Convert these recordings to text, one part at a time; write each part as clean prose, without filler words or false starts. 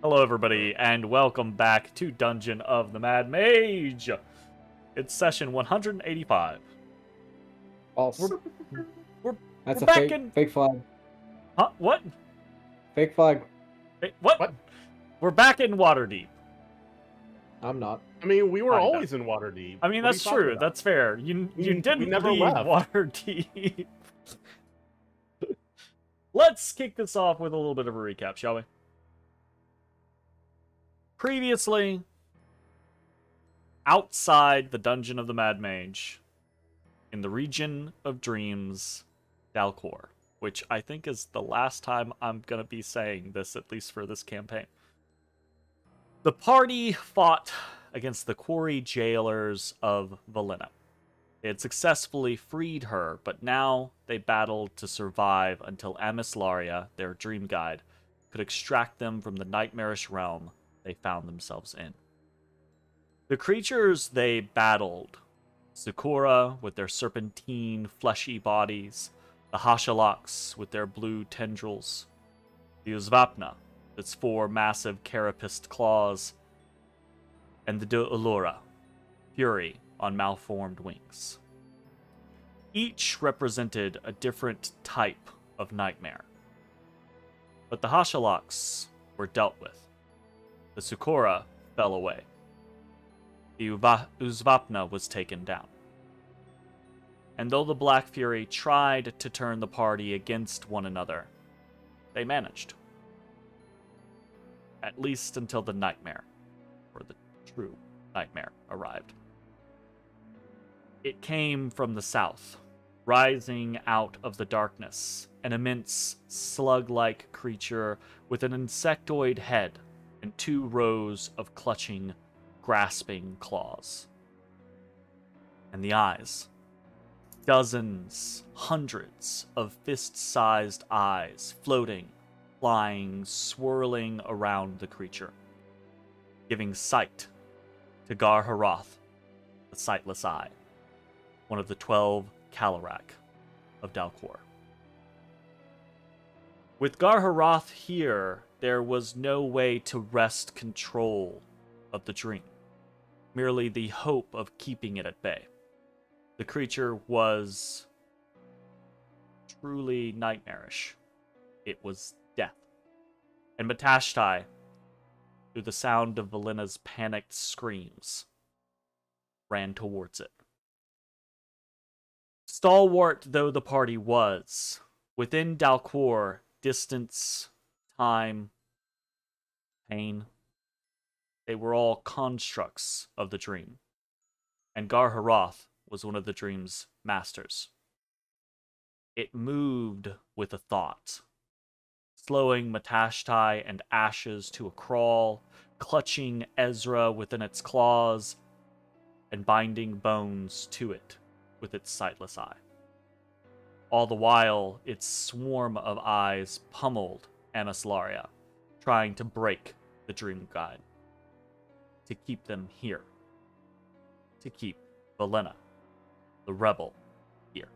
Hello, everybody, and welcome back to Dungeon of the Mad Mage. It's session 185. False. We're That's we're a back fake flag. Huh? What? Fake flag. Wait, what? We're back in Waterdeep. I'm not. I mean, we were Kinda. always in Waterdeep. I mean, What are that's you talking true. about? That's fair. You didn't never leave left. Waterdeep. Let's kick this off with a little bit of a recap, shall we? Previously, outside the Dungeon of the Mad Mage, in the region of dreams, Dalcor, which I think is the last time I'm going to be saying this, at least for this campaign. The party fought against the quarry jailers of Valina. They had successfully freed her, but now they battled to survive until Amislaria, their dream guide, could extract them from the nightmarish realm they found themselves in. The creatures they battled, Sakura with their serpentine, fleshy bodies, the Hashalaks with their blue tendrils, the Uzvapna, its 4 massive carapaced claws, and the Ulura, fury on malformed wings. Each represented a different type of nightmare. But the Hashalaks were dealt with. The Sakura fell away. The Uzvapna was taken down. And though the Black Fury tried to turn the party against one another, they managed. At least until the nightmare, or the true nightmare, arrived. It came from the south, rising out of the darkness, an immense slug-like creature with an insectoid head and 2 rows of clutching, grasping claws. And the eyes. Dozens, hundreds of fist-sized eyes floating, flying, swirling around the creature, giving sight to Gar-Harath, the Sightless Eye, one of the 12 Kalarak of Dalcor. With Gar-Harath here, there was no way to wrest control of the dream, merely the hope of keeping it at bay. The creature was truly nightmarish. It was death. And Matashtai, through the sound of Valina's panicked screams, ran towards it. Stalwart though the party was, within Dalcor, distance, time, pain, they were all constructs of the dream. And Gar-Harath was one of the dream's masters. It moved with a thought, slowing Matashtai and Ashes to a crawl, clutching Ezrah within its claws, and binding Bones to it with its sightless eye. All the while, its swarm of eyes pummeled Amislaria, trying to break the dream guide, to keep them here, to keep Valina, the rebel, here.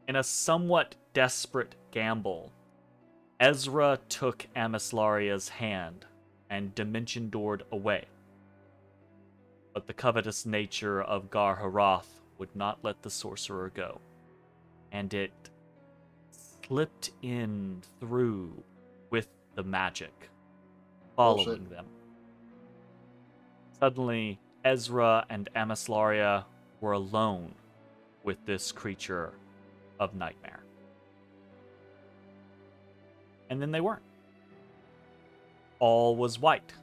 In a somewhat desperate gamble, Ezrah took Amislaria's hand and dimension doored away. But the covetous nature of Gar-Harath would not let the sorcerer go, and it slipped in through with the magic, following them. Suddenly, Ezrah and Amislaria were alone with this creature of nightmare. And then they weren't. All was white.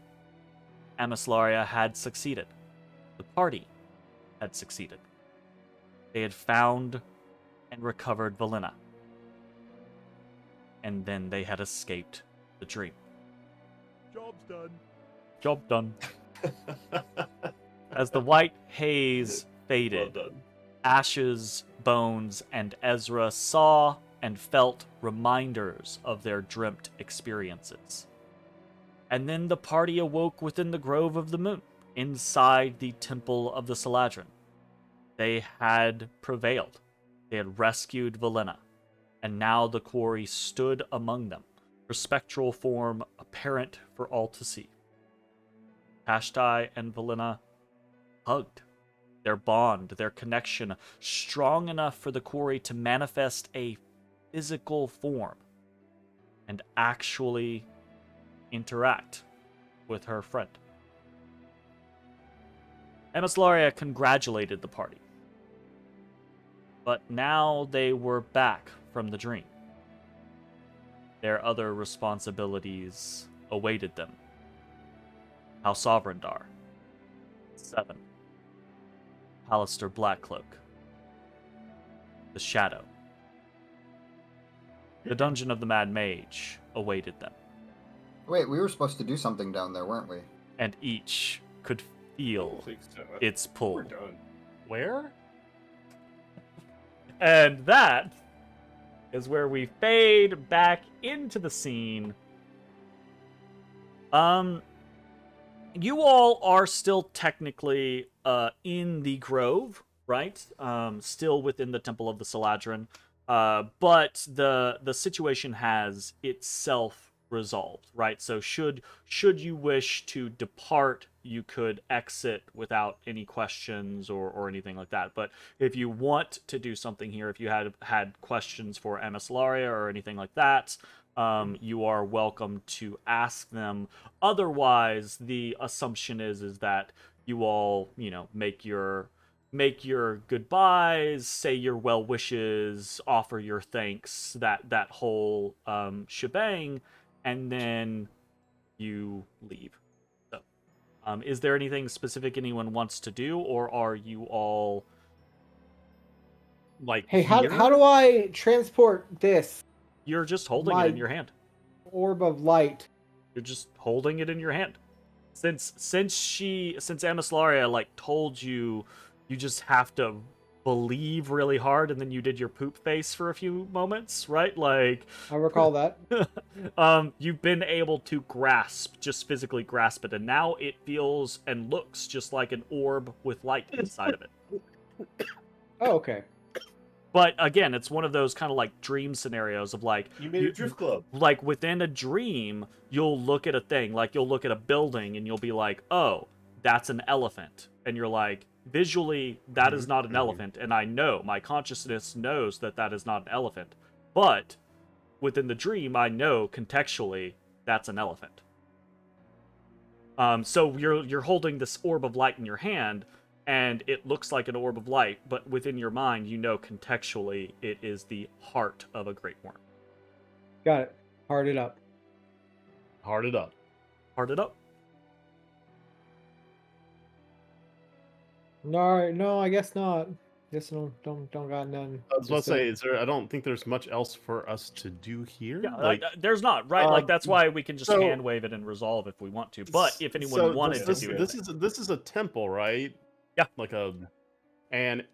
Amislaria had succeeded. The party had succeeded. They had found and recovered Valina. And then they had escaped the dream. Job's done. Job done. As the white haze faded, Well done. Ashes, Bones, and Ezrah saw and felt reminders of their dreamt experiences. And then the party awoke within the Grove of the Moon, inside the Temple of the Saladrin. They had prevailed. They had rescued Valina, and now the quarry stood among them, her spectral form apparent for all to see. Matashtai and Valina hugged. Their bond, their connection, strong enough for the quarry to manifest a physical form and actually interact with her friend. Emislaria congratulated the party. But now they were back from the dream. Their other responsibilities awaited them. House Sovereigndar. 7. Halaster Blackcloak. The Shadow. The Dungeon of the Mad Mage awaited them. Wait, we were supposed to do something down there, weren't we? And each could feel its pull. We're done. Where? And that is where we fade back into the scene. You all are still technically in the Grove, right? Still within the Temple of the Saladrin. But the situation has itself resolved, right? So should you wish to depart, you could exit without any questions or anything like that. But if you want to do something here, if you had questions for Emislaria or anything like that, you are welcome to ask them. Otherwise, the assumption is that you all, make your goodbyes, say your well wishes, offer your thanks, that whole shebang, and then you leave. So, is there anything specific anyone wants to do, or are you all like? Hey, how do I transport this? You're just holding it in your hand. Orb of light. You're just holding it in your hand. Since Emislaria told you, you just have to believe really hard, and then you did your poop face for a few moments, right? I recall that. You've been able to just physically grasp it, and now it feels and looks just like an orb with light inside of it. Oh, okay. But again, it's one of those kind of dream scenarios of You made a drift club. Within a dream, you'll look at a thing, you'll look at a building and you'll be like, oh, that's an elephant. And you're like, visually, that is not an elephant. And I know, my consciousness knows that is not an elephant. But within the dream, I know contextually that's an elephant. So you're holding this orb of light in your hand, and it looks like an orb of light, but within your mind, you know contextually it is the heart of a great worm. Got it. Heart it up. Heart it up. Heart it up. No, I guess not. Guess I don't got none. I was about to say, I don't think there's much else for us to do here. Yeah, there's not, right? That's why we can just hand wave it and resolve if we want to. But if anyone wanted to do it, this is a temple, right? Yeah. And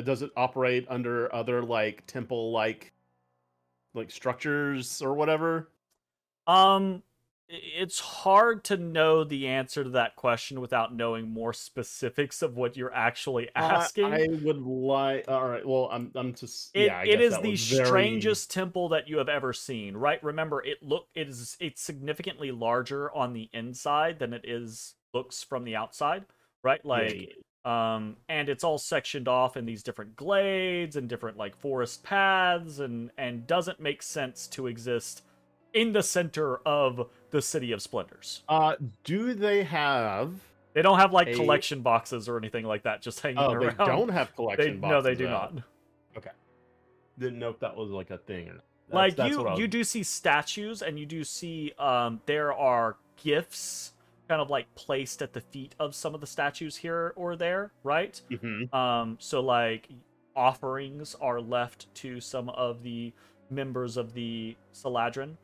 does it operate under other temple like structures or whatever? It's hard to know the answer to that question without knowing more specifics of what you're actually asking. I would like. All right. Well, I'm just. It is the strangest temple that you have ever seen, right? Remember, it's significantly larger on the inside than it looks from the outside, right? And it's all sectioned off in these different glades and different forest paths, and doesn't make sense to exist in the center of the City of Splendors. Do they have... They don't have collection boxes or anything like that just hanging around. They don't have collection boxes. No, they do not. Okay. Didn't know if that was a thing or not. You do see statues, and you do see there are gifts kind of placed at the feet of some of the statues here or there, right? Mm-hmm. So offerings are left to some of the members of the Saladrin.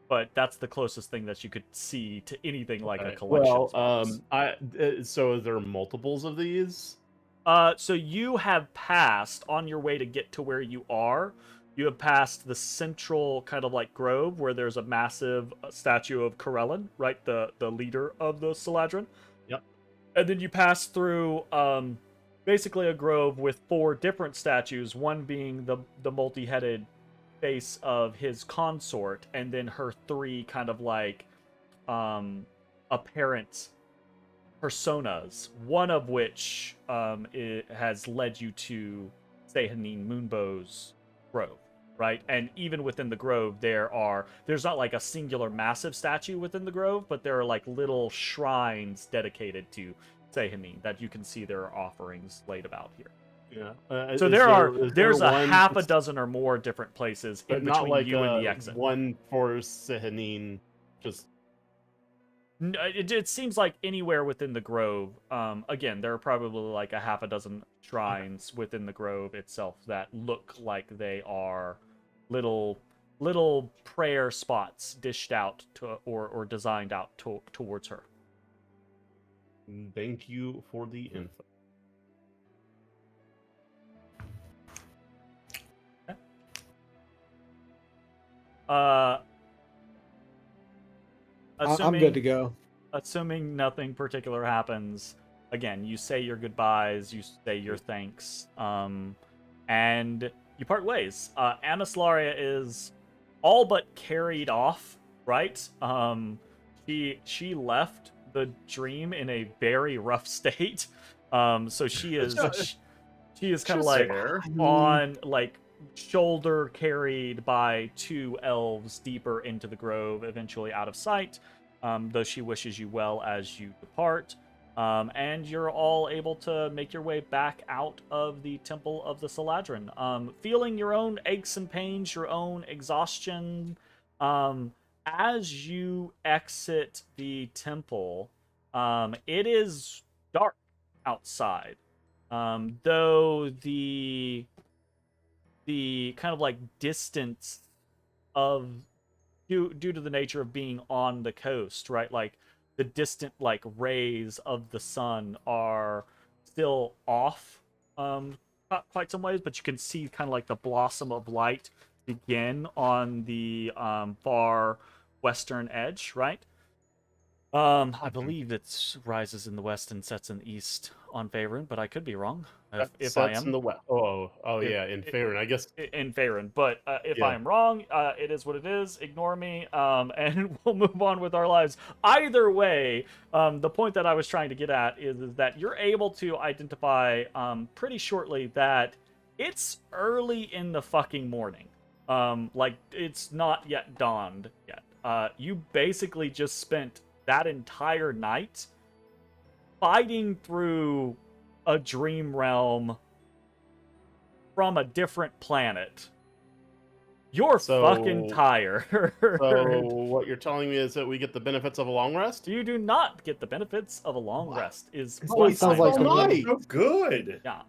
But that's the closest thing that you could see to anything like a collection. So is there multiples of these? So you have passed on your way to get to where you are. You have passed the central kind of grove where there's a massive statue of Corellin, right? The leader of the Saladrin. Yep. And then you pass through basically a grove with 4 different statues, one being the multi-headed face of his consort, and then her three kind of like apparent personas, one of which has led you to Sehanin Moonbow's grove, right? And even within the grove, there's not like a singular massive statue within the grove, but there are like little shrines dedicated to Sehanin that you can see there are offerings laid about here. Yeah. So there's a half a dozen or more different places in between like you and the exit. One for Sehanin, just. It seems like anywhere within the grove. Again, there are probably like a half a dozen shrines within the grove itself that look like they are little prayer spots dished out to or designed out towards her. Thank you for the info. I'm good to go. Assuming nothing particular happens, again, you say your goodbyes, you say your thanks, and you part ways. Anaslaria is all but carried off, right? She left the dream in a very rough state. So she is kind of like on like shoulder carried by two elves deeper into the grove, eventually out of sight, though she wishes you well as you depart. And you're all able to make your way back out of the Temple of the Saladrin, feeling your own aches and pains, your own exhaustion. As you exit the temple, it is dark outside, though the kind of like distance of due to the nature of being on the coast, right? Like the distant like rays of the sun are still off quite some ways, but you can see kind of like the blossom of light begin on the far western edge, right? I believe it rises in the west and sets in the east on Faerun, but I could be wrong. If I am in the west. Yeah, in Faerun, I guess. In Faerun, but if Yeah. I am wrong, it is what it is. Ignore me, and we'll move on with our lives. Either way, the point that I was trying to get at is that you're able to identify pretty shortly that it's early in the fucking morning. Like it's not yet dawned yet. You basically just spent that entire night fighting through a dream realm from a different planet. You're fucking tired. So what you're telling me is that we get the benefits of a long rest? You do not get the benefits of a long rest. Is It sounds like night. So good. Yeah.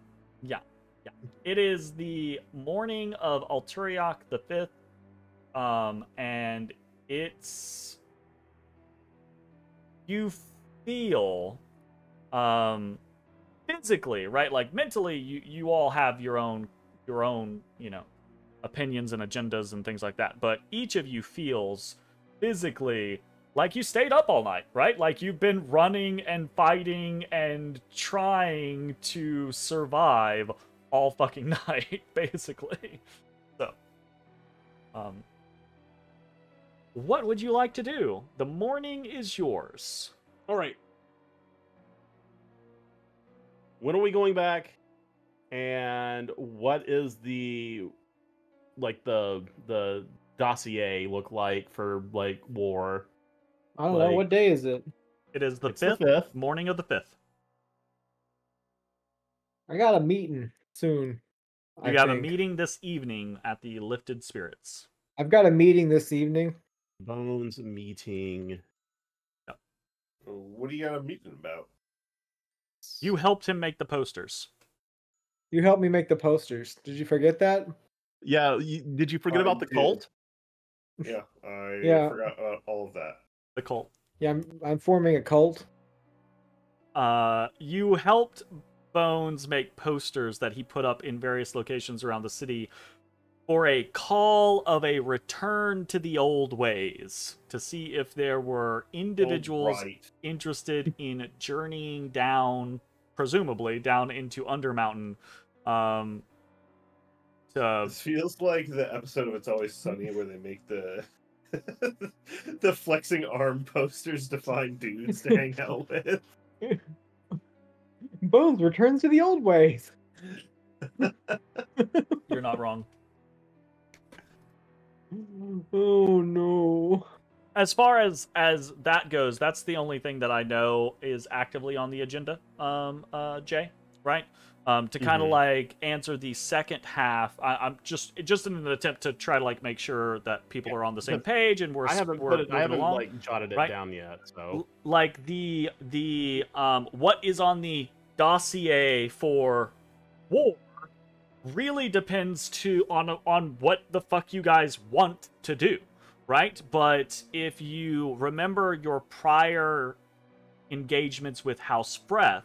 It is the morning of Alturiak the 5th, and it's you feel physically, right? Like mentally, you all have your own, opinions and agendas and things like that. But each of you feels physically like you stayed up all night, right? Like you've been running and fighting and trying to survive all fucking night, basically. So, what would you like to do? The morning is yours. All right. When are we going back? And what is the dossier look like for like war? I don't know. What day is it? It is the It's the 5th, 5th. morning of the 5th. I got a meeting soon. You got a meeting this evening at the Lifted Spirits. I've got a meeting this evening. Bones meeting. What do you got a meeting about? You helped him make the posters. You helped me make the posters. Did you forget that? Yeah, did you forget I about the did. cult? Yeah, I Yeah. forgot all of that. The cult. Yeah, I'm forming a cult. You helped Bones make posters that he put up in various locations around the city for a call of a return to the old ways, to see if there were individuals interested in journeying down, presumably down into Undermountain, This feels like the episode of It's Always Sunny where they make the the flexing arm posters to find dudes to hang out with. Bones returns to the old ways. You're not wrong. Oh no. As far as that goes, that's the only thing that I know is actively on the agenda, Jay, right? To kind of like answer the second half, I'm just in an attempt to try to like make sure that people are on the same page and we're I haven't moving along, like jotted it right? down yet. So like the what is on the dossier for war really depends on what the fuck you guys want to do, right? But if you remember your prior engagements with House Breath,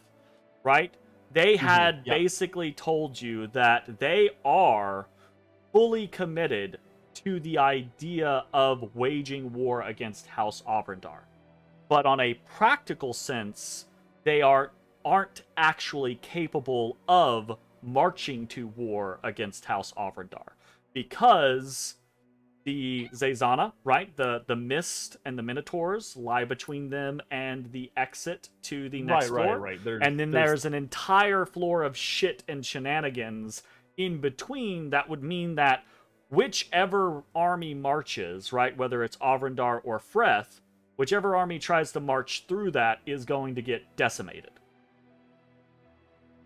right? They had basically told you that they are fully committed to the idea of waging war against House Avrendar. But on a practical sense, they aren't actually capable of marching to war against House Avrendar. Because the Zazana, right? The Mist and the Minotaurs lie between them and the exit to the next floor. Right. And then there's an entire floor of shit and shenanigans in between that would mean that whichever army marches, right? Whether it's Avrendar or Freth, whichever army tries to march through that is going to get decimated.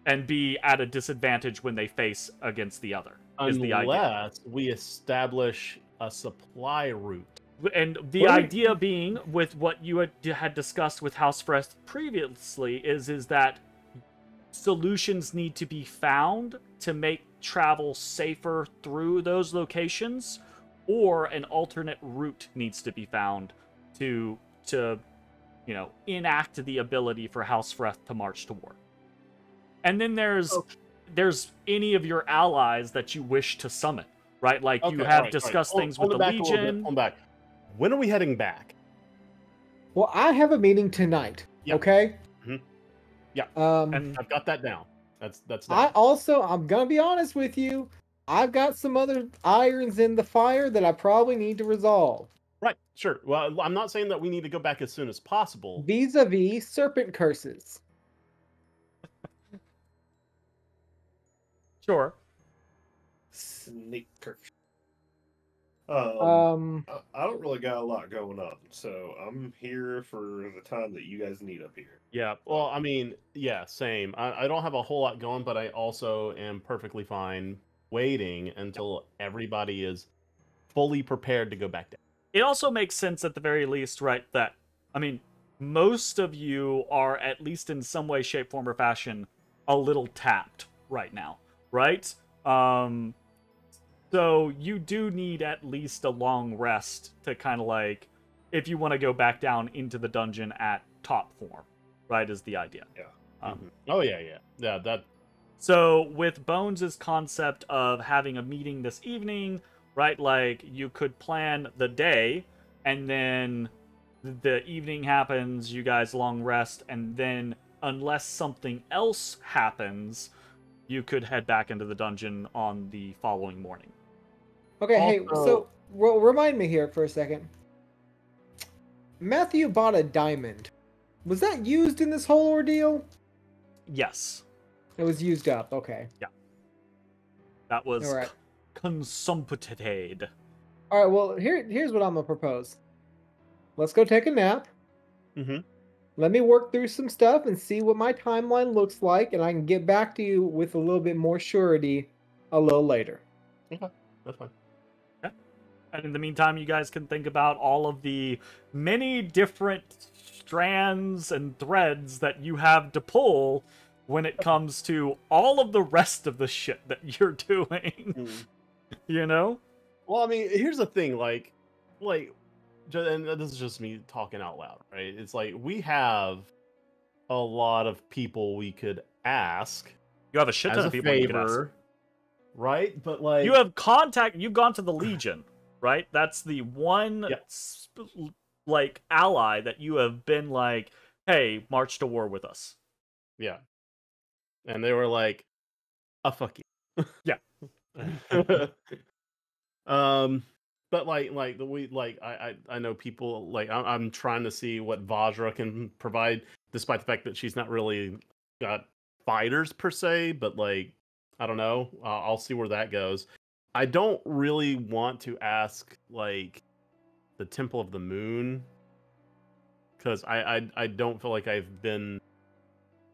And be at a disadvantage when they face against the other. Unless we establish a supply route. And the idea being, with what you had discussed with House Freth previously, is that solutions need to be found to make travel safer through those locations, or an alternate route needs to be found to enact the ability for House Freth to march to war. And then there's any of your allies that you wish to summon, right? Like you have discussed things with the Legion. Hold back. When are we heading back? Well, I have a meeting tonight. Yeah. Okay. Mm-hmm. Yeah. And I've got that down. That's. I'm gonna be honest with you. I've got some other irons in the fire that I probably need to resolve. Right. Sure. Well, I'm not saying that we need to go back as soon as possible. Vis-a-vis serpent curses. Sure. Snake curse. Um. I don't really got a lot going on, so I'm here for the time that you guys need up here. Yeah. Well, I mean, yeah, same. I don't have a whole lot going, but I also am perfectly fine waiting until everybody is fully prepared to go back down. It also makes sense at the very least, right, that, I mean, most of you are, at least in some way, shape, form, or fashion, a little tapped right now, right? So you do need at least a long rest to kind of like, if you want to go back down into the dungeon at top form, right, is the idea. Yeah. Oh, yeah. Yeah, that... So with Bones' concept of having a meeting this evening, right, like you could plan the day and then the evening happens, you guys long rest, and then unless something else happens, you could head back into the dungeon on the following morning. Okay, hey, so remind me here for a second. Matthew bought a diamond. Was that used in this whole ordeal? Yes. It was used up, okay. Yeah. That was All right. consumpted. Alright, well, here's what I'm gonna propose. Let's go take a nap. Mm-hmm. Let me work through some stuff and see what my timeline looks like, and I can get back to you with a little bit more surety a little later. Okay, that's fine. Yeah. And in the meantime, you guys can think about all of the many different strands and threads that you have to pull when it comes to all of the rest of the shit that you're doing. You know? Well, I mean, here's the thing, like, and this is just me talking out loud, right? It's like, we have a lot of people we could ask. You have a shit ton as of a people you could ask. favor, right? But, like... You have you've gone to the Legion, right? That's the one, like, ally that you have been like, hey, march to war with us. Yeah. And they were like, fuck you. Yeah. But I know people like I'm trying to see what Vajra can provide, despite the fact that she's not really got fighters per se. But like, I don't know. I'll see where that goes. I don't really want to ask like the Temple of the Moon because I don't feel like I've been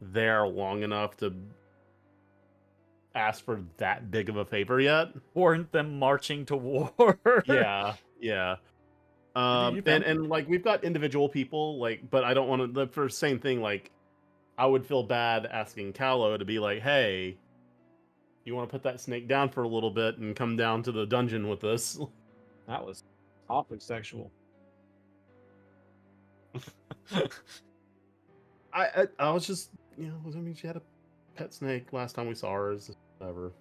there long enough to ask for that big of a favor yet. Weren't them marching to war? Yeah. And like we've got individual people like, but I don't want to for the same thing. Like, I would feel bad asking Callow to be like, hey, you want to put that snake down for a little bit and come down to the dungeon with us? That was awfully sexual. I was just, you know, I mean, she had a pet snake last time we saw her. Is whatever.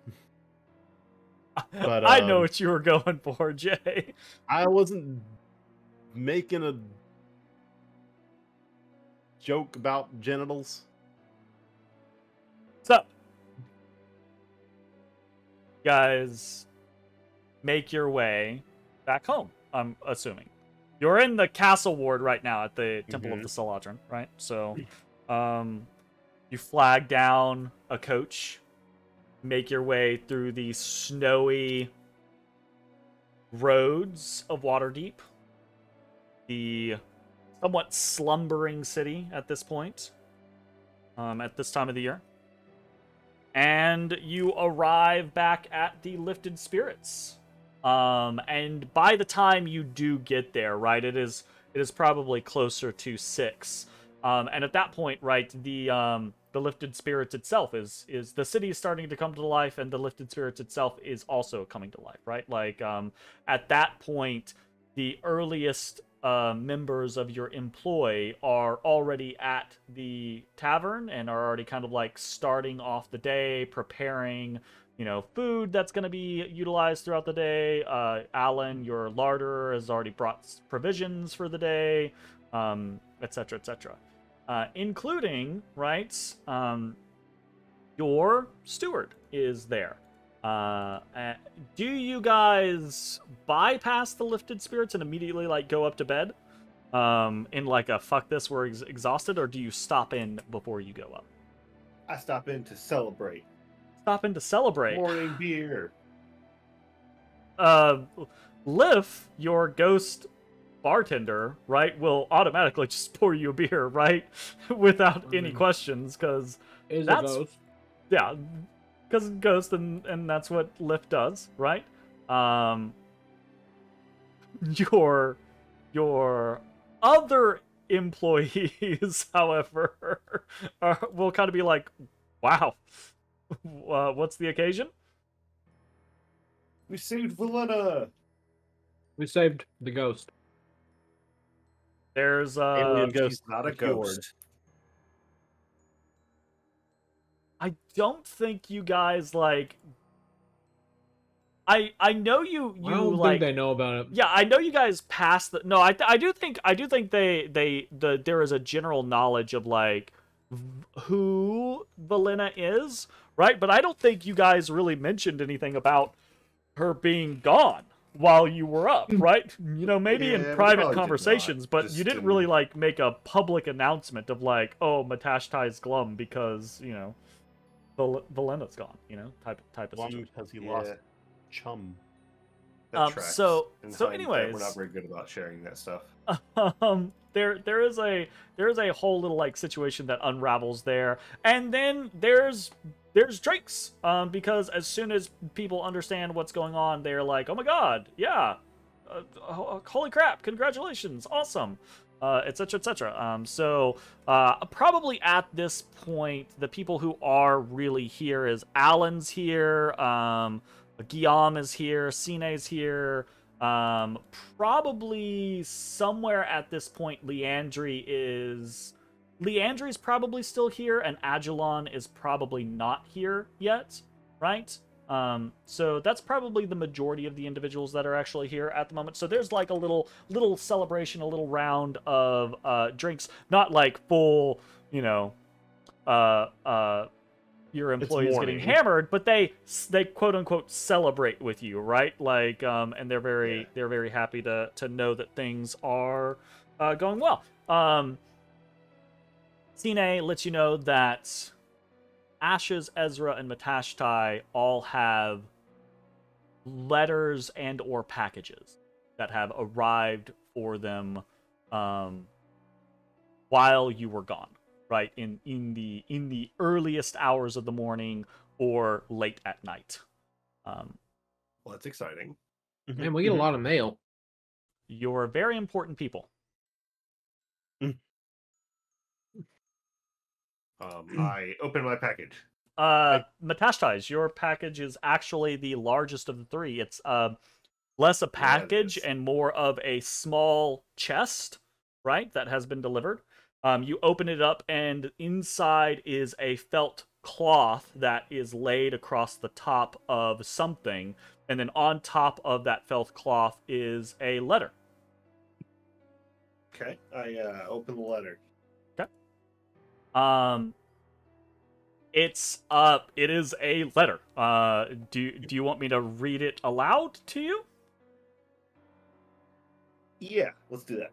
But I know what you were going for, Jay. I wasn't making a joke about genitals. So, guys, make your way back home, I'm assuming. You're in the castle ward right now at the Temple of the Saladrin, right? So, you flag down a coach, make your way through the snowy roads of Waterdeep, the somewhat slumbering city at this point, at this time of the year. And you arrive back at the Lifted Spirits. And by the time you do get there, right, it is probably closer to 6. And at that point, right, the Lifted Spirits itself is the city is starting to come to life, and the Lifted Spirits itself is also coming to life, right? Like, at that point, the earliest members of your employ are already at the tavern and are already kind of like starting off the day, preparing, you know, food that's going to be utilized throughout the day. Alan, your larder, has already brought provisions for the day, etc., etc. Including, right, your steward is there. Do you guys bypass the Lifted Spirits and immediately like go up to bed in like a fuck this, we're exhausted, or do you stop in before you go up? I stop in to celebrate. Stop in to celebrate. Morning beer. Liff, your ghost bartender, right, will automatically just pour you a beer, right, without any questions, because Is a ghost. Yeah, because it's ghost, and that's what Liff does, right? Your other employees, however, will kind of be like, wow, what's the occasion? We saved Valena. We saved the ghost. There's Alien ghost, She's not a procured. ghost. I don't think you guys like. I know you I don't like. think they know about it. Yeah, I know you guys passed the. No, I do think there is a general knowledge of like who Valena is, right? But I don't think you guys really mentioned anything about her being gone while you were up, right? You know, maybe Yeah, in we private probably did conversations, not. but Just you didn't didn't- really like make a public announcement of like, oh, Matashtai's glum because, you know, Valena's gone, you know, type of Glum situation. because he Yeah. lost chum. That tracks. so In hindsight, anyways, we're not very good about sharing that stuff. there is a whole little like situation that unravels there, and then there's drinks, because as soon as people understand what's going on, they're like, oh my god, yeah, holy crap, congratulations, awesome, etc., etc. So probably at this point, the people who are really here is Alan's here, Guillaume is here, Sine's here. Probably somewhere at this point, Leandry's probably still here, and Agilon is probably not here yet, right? So that's probably the majority of the individuals that are actually here at the moment. So there's like a little celebration, a little round of drinks, not like full, you know, your employees getting morning. hammered, but they quote unquote celebrate with you, right? Like, and they're very happy to know that things are going well. Sine lets you know that Ashes, Ezrah, and Matashtai all have letters and or packages that have arrived for them while you were gone, right? In the earliest hours of the morning or late at night. Well, that's exciting. Man, we get a lot of mail. You're very important people. I open my package. Matashtai, your package is actually the largest of the three. It's less a package and more of a small chest, right? That has been delivered. You open it up, and inside is a felt cloth that is laid across the top of something, and then on top of that felt cloth is a letter. Okay, I open the letter. Okay. It is a letter. Do you want me to read it aloud to you? Yeah, let's do that.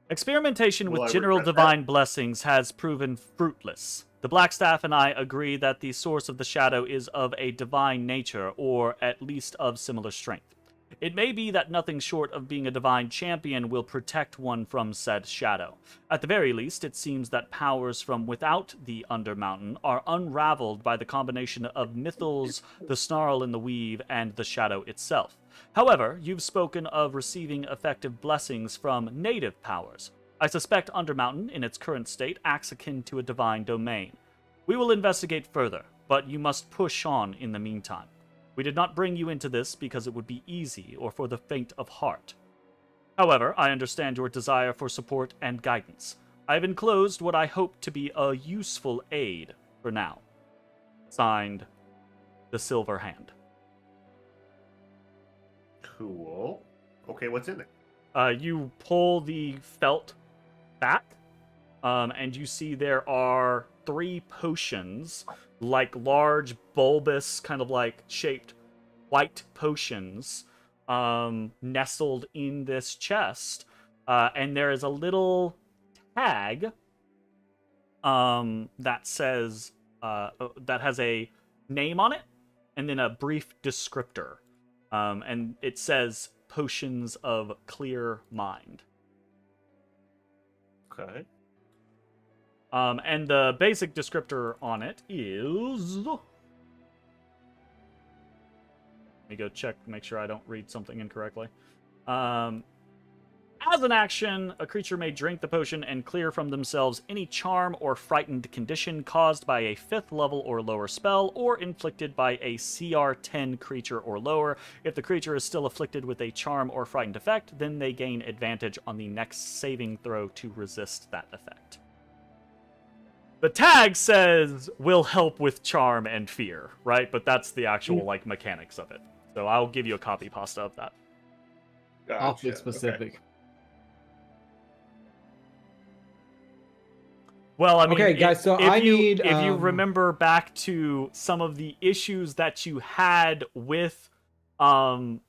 Experimentation Will with I general regret divine blessings has proven fruitless. The Blackstaff and I agree that the source of the shadow is of a divine nature, or at least of similar strength. It may be that nothing short of being a divine champion will protect one from said shadow. At the very least, it seems that powers from without the Undermountain are unraveled by the combination of Mythals, the Snarl in the Weave, and the shadow itself. However, you've spoken of receiving effective blessings from native powers. I suspect Undermountain, in its current state, acts akin to a divine domain. We will investigate further, but you must push on in the meantime. We did not bring you into this because it would be easy or for the faint of heart. However, I understand your desire for support and guidance. I have enclosed what I hope to be a useful aid for now. Signed, the Silver Hand. Cool. Okay, what's in there? You pull the felt back, and you see there are 3 potions, like large, bulbous, kind of like shaped white potions, nestled in this chest. And there is a little tag that says, that has a name on it, and then a brief descriptor. And it says, Potions of Clear Mind. Okay. And the basic descriptor on it is... Let me go check, make sure I don't read something incorrectly. As an action, a creature may drink the potion and clear from themselves any charm or frightened condition caused by a 5th level or lower spell, or inflicted by a CR 10 creature or lower. If the creature is still afflicted with a charm or frightened effect, then they gain advantage on the next saving throw to resist that effect. The tag says, will help with charm and fear, right? But that's the actual, like, mechanics of it. So I'll give you a copy pasta of that. Gotcha. Awfully Okay. specific. Well, I mean, Okay, guys, so if you need, remember back to some of the issues that you had with you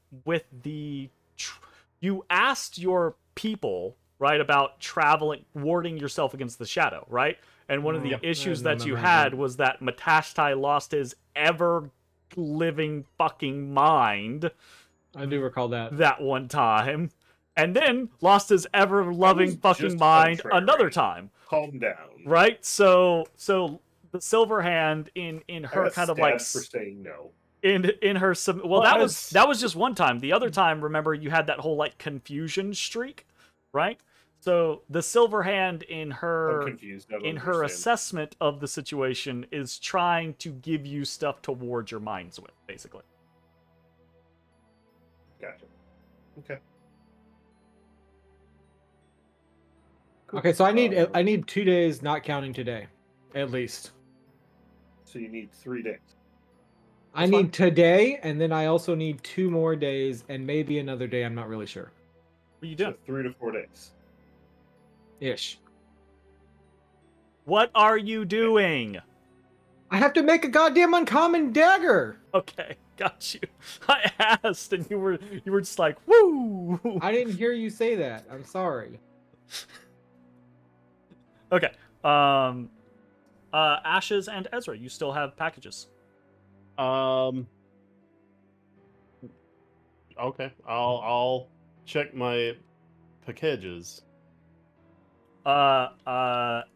asked your people, right, about traveling, warding yourself against the shadow, right? And one of the Yep, issues I that you remember had that. was that Matashtai lost his ever-living fucking mind I do recall that. that one time, and then lost his ever-loving was fucking just mind contrary. another time. Calm down. Right, so the Silver Hand in I her got kind of like stabbed for saying no. in her well, Well, that I was just one time. The other time, remember, you had that whole like confusion streak, right? So the Silver Hand in I'm her confused. I don't in her understand. assessment of the situation is trying to give you stuff to ward your minds with, basically. Gotcha. Okay. Okay, so I Um, need 2 days, not counting today, at least. So you need 3 days. I need today, and then I also need 2 more days, and maybe another day. I'm not really sure. What are you So doing? 3 to 4 days. Ish. What are you doing? I have to make a goddamn uncommon dagger. Okay, got you. I asked, and you were just like, woo. I didn't hear you say that. I'm sorry. Okay. Ashes and Ezra, you still have packages. Okay, I'll check my packages.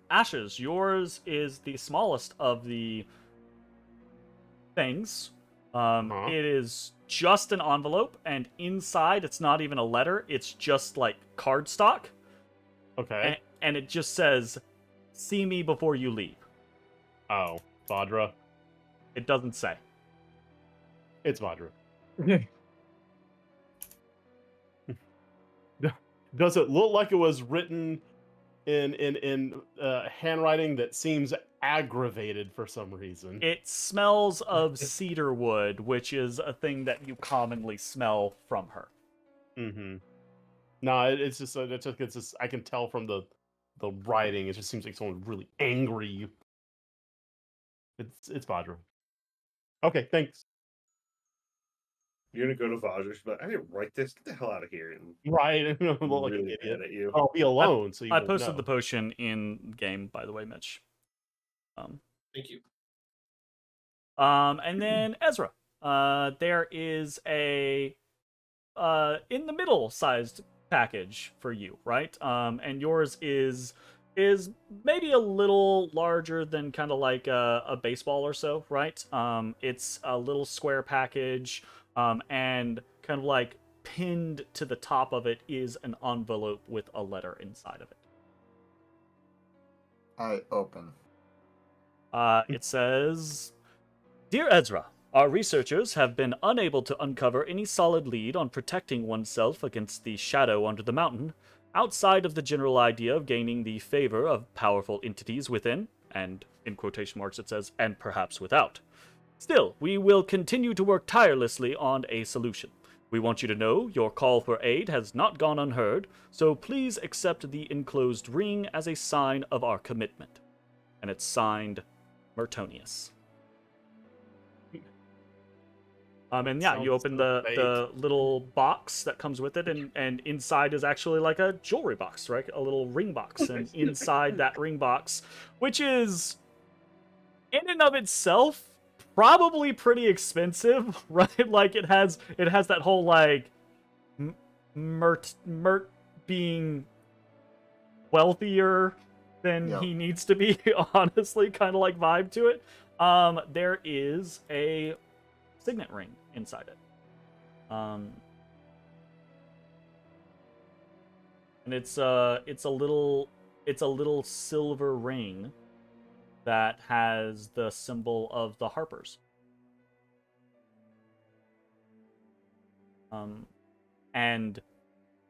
Ashes, yours is the smallest of the things. It is just an envelope, and inside it's not even a letter, it's just like cardstock. Okay. And it just says, "See me before you leave." Oh, Vadra. It doesn't say. It's Vadra. Does it look like it was written in handwriting that seems aggravated for some reason? It smells of cedar wood, which is a thing that you commonly smell from her. Mm-hmm. No, it's just I can tell from the writing. It just seems like someone really angry. It's Vadra. Okay, thanks. You're gonna go to Vajra. She's like, I didn't write this. Get the hell out of here. And Right, I'm I'm like an really idiot. mad at you. I'll be alone, so you I won't posted know. the potion in game, by the way, Mitch. Thank you. And then Ezra. There is a in the middle sized package for you, right? And yours is maybe a little larger than kind of like a baseball or so, right? It's a little square package, and kind of like pinned to the top of it is an envelope with a letter inside of it. I open. It says, "Dear Ezra, our researchers have been unable to uncover any solid lead on protecting oneself against the shadow under the mountain, outside of the general idea of gaining the favor of powerful entities within," and in quotation marks it says, "and perhaps without. Still, we will continue to work tirelessly on a solution. We want you to know your call for aid has not gone unheard, so please accept the enclosed ring as a sign of our commitment." And it's signed Mertonius. And yeah, you Sounds open so the little box that comes with it, and inside is actually like a jewelry box, right? A little ring box. And inside that ring box, which is in and of itself probably pretty expensive, right? Like it has that whole like Mert being wealthier than he needs to be, honestly, kind of like vibe to it. There is a signet ring inside it. And it's a little silver ring that has the symbol of the Harpers. And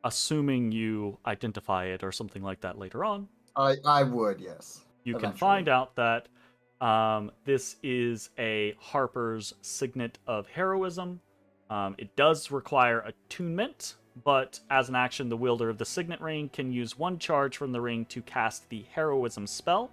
assuming you identify it or something like that later on, I would, yes. you can Eventually. find out that this is a Harper's signet of heroism. It does require attunement, but as an action, the wielder of the signet ring can use one charge from the ring to cast the heroism spell.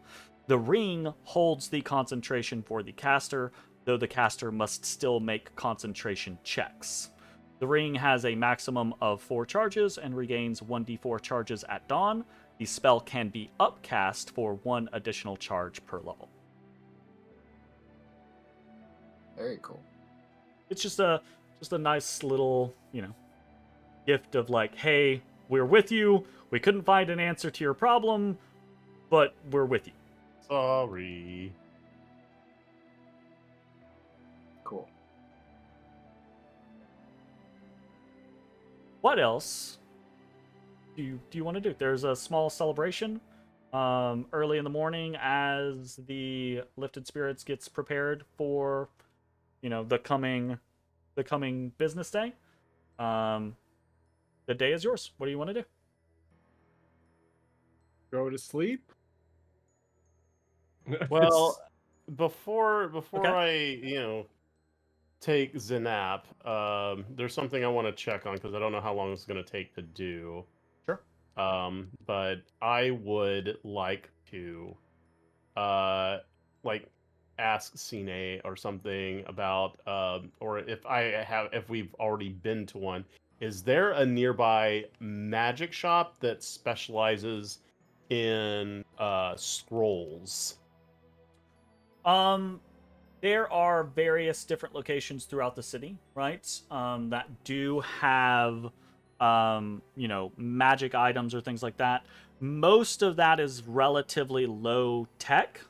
The ring holds the concentration for the caster, though the caster must still make concentration checks. The ring has a maximum of 4 charges and regains 1d4 charges at dawn. The spell can be upcast for 1 additional charge per level. Very cool. It's just a nice little, gift of like, hey, we're with you. We couldn't find an answer to your problem, but we're with you. Sorry. Cool. What else do you want to do? There's a small celebration early in the morning as the Lifted Spirits gets prepared for, the coming business day. The day is yours. What do you want to do? Go to sleep. Well, before Okay. I take Zenap, there's something I want to check on because I don't know how long it's going to take to do. Sure. But I would like to like ask Cine or something about, or if we've already been to one, is there a nearby magic shop that specializes in scrolls? There are various different locations throughout the city, right? That do have, magic items or things like that. Most of that is relatively low tech.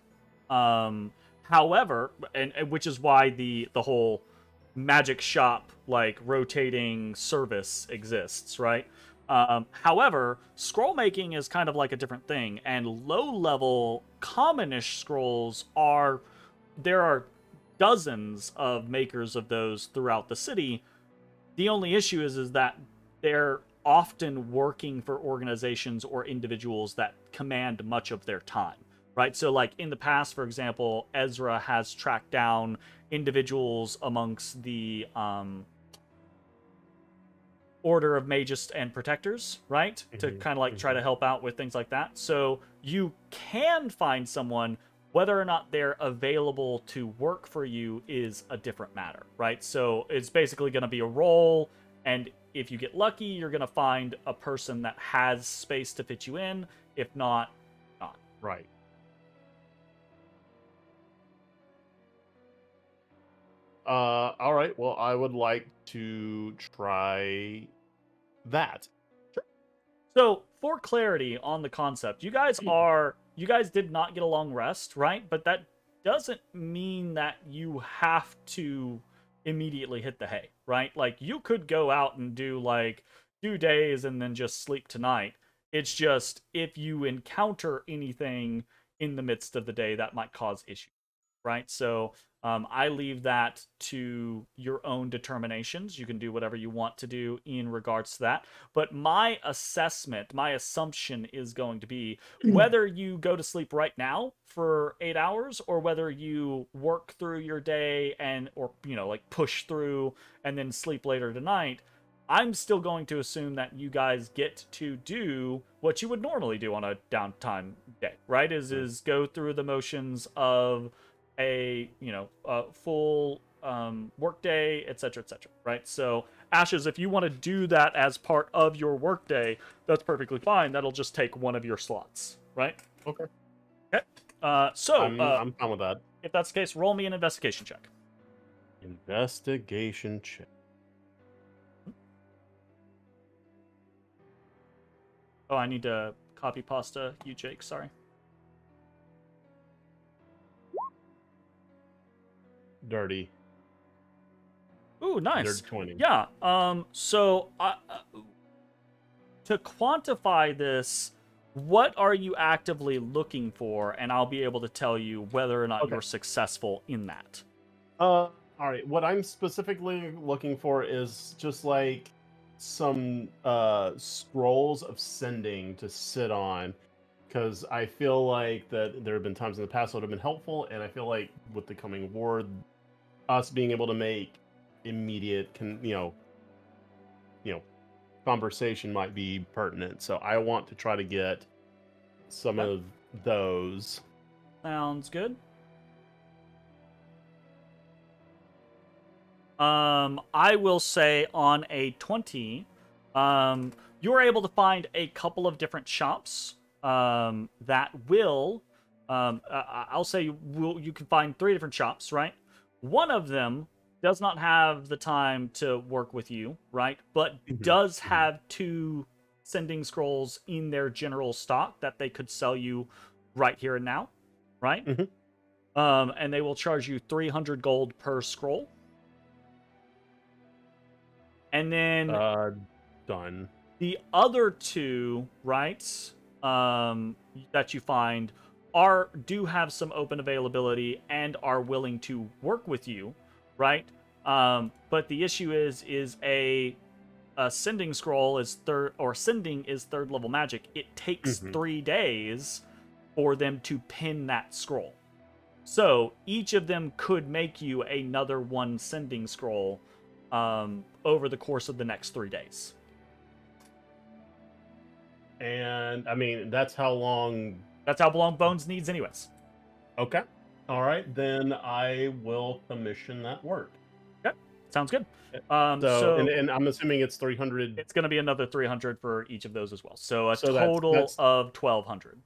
However, and which is why the whole magic shop like rotating service exists, right? However, scroll making is kind of like a different thing, and low level commonish scrolls there are dozens of makers of those throughout the city. The only issue is that they're often working for organizations or individuals that command much of their time, right? So like in the past, for example, Ezrah has tracked down individuals amongst the Order of Mages and Protectors, right? To kind of like try to help out with things like that. So you can find someone. Whether or not they're available to work for you is a different matter, right? So it's basically going to be a role, and if you get lucky, you're going to find a person that has space to fit you in. If not, not. Right. All right. Well, I would like to try that. So, for clarity on the concept, you guys did not get a long rest, right? But that doesn't mean that you have to immediately hit the hay, right? Like, you could go out and do, like, 2 days and then just sleep tonight. It's just, if you encounter anything in the midst of the day, that might cause issues, right? So, I leave that to your own determinations. You can do whatever you want to do in regards to that. But my assumption is going to be whether you go to sleep right now for 8 hours or whether you work through your day or like push through and then sleep later tonight. I'm still going to assume that you guys get to do what you would normally do on a downtime day, right? Is go through the motions of a full work day, etc., right? So Ashes, if you want to do that as part of your work day, that's perfectly fine. That'll just take one of your slots, right? Okay. So I'm fine with that. If that's the case, roll me an investigation check. Investigation check. Oh, I need to copy pasta you, Jake. Sorry. Dirty. Ooh, nice. Dirty 20. Yeah. So to quantify this, what are you actively looking for? And I'll be able to tell you whether or not you're successful in that. All right. What I'm specifically looking for is just like some scrolls of sending to sit on, because I feel like that there have been times in the past that would have been helpful, and I feel like with the coming war, us being able to make immediate, conversation might be pertinent. So I want to try to get some of those. Sounds good. I will say on a 20, you're able to find a couple of different shops that will, I'll say you can find 3 different shops, right? One of them does not have the time to work with you, right? But does have 2 sending scrolls in their general stock that they could sell you right here and now, right? And they will charge you 300 gold per scroll. And then done. The other 2, right, that you find do have some open availability and are willing to work with you, right? But the issue is a sending scroll is sending is 3rd level magic. It takes 3 days for them to pin that scroll. So each of them could make you another 1 sending scroll over the course of the next 3 days. And I mean, that's how long Bones needs anyways. Okay. All right, then I will commission that work. Okay, sounds good. And I'm assuming it's 300. It's going to be another 300 for each of those as well. So a So total that's of 1,200.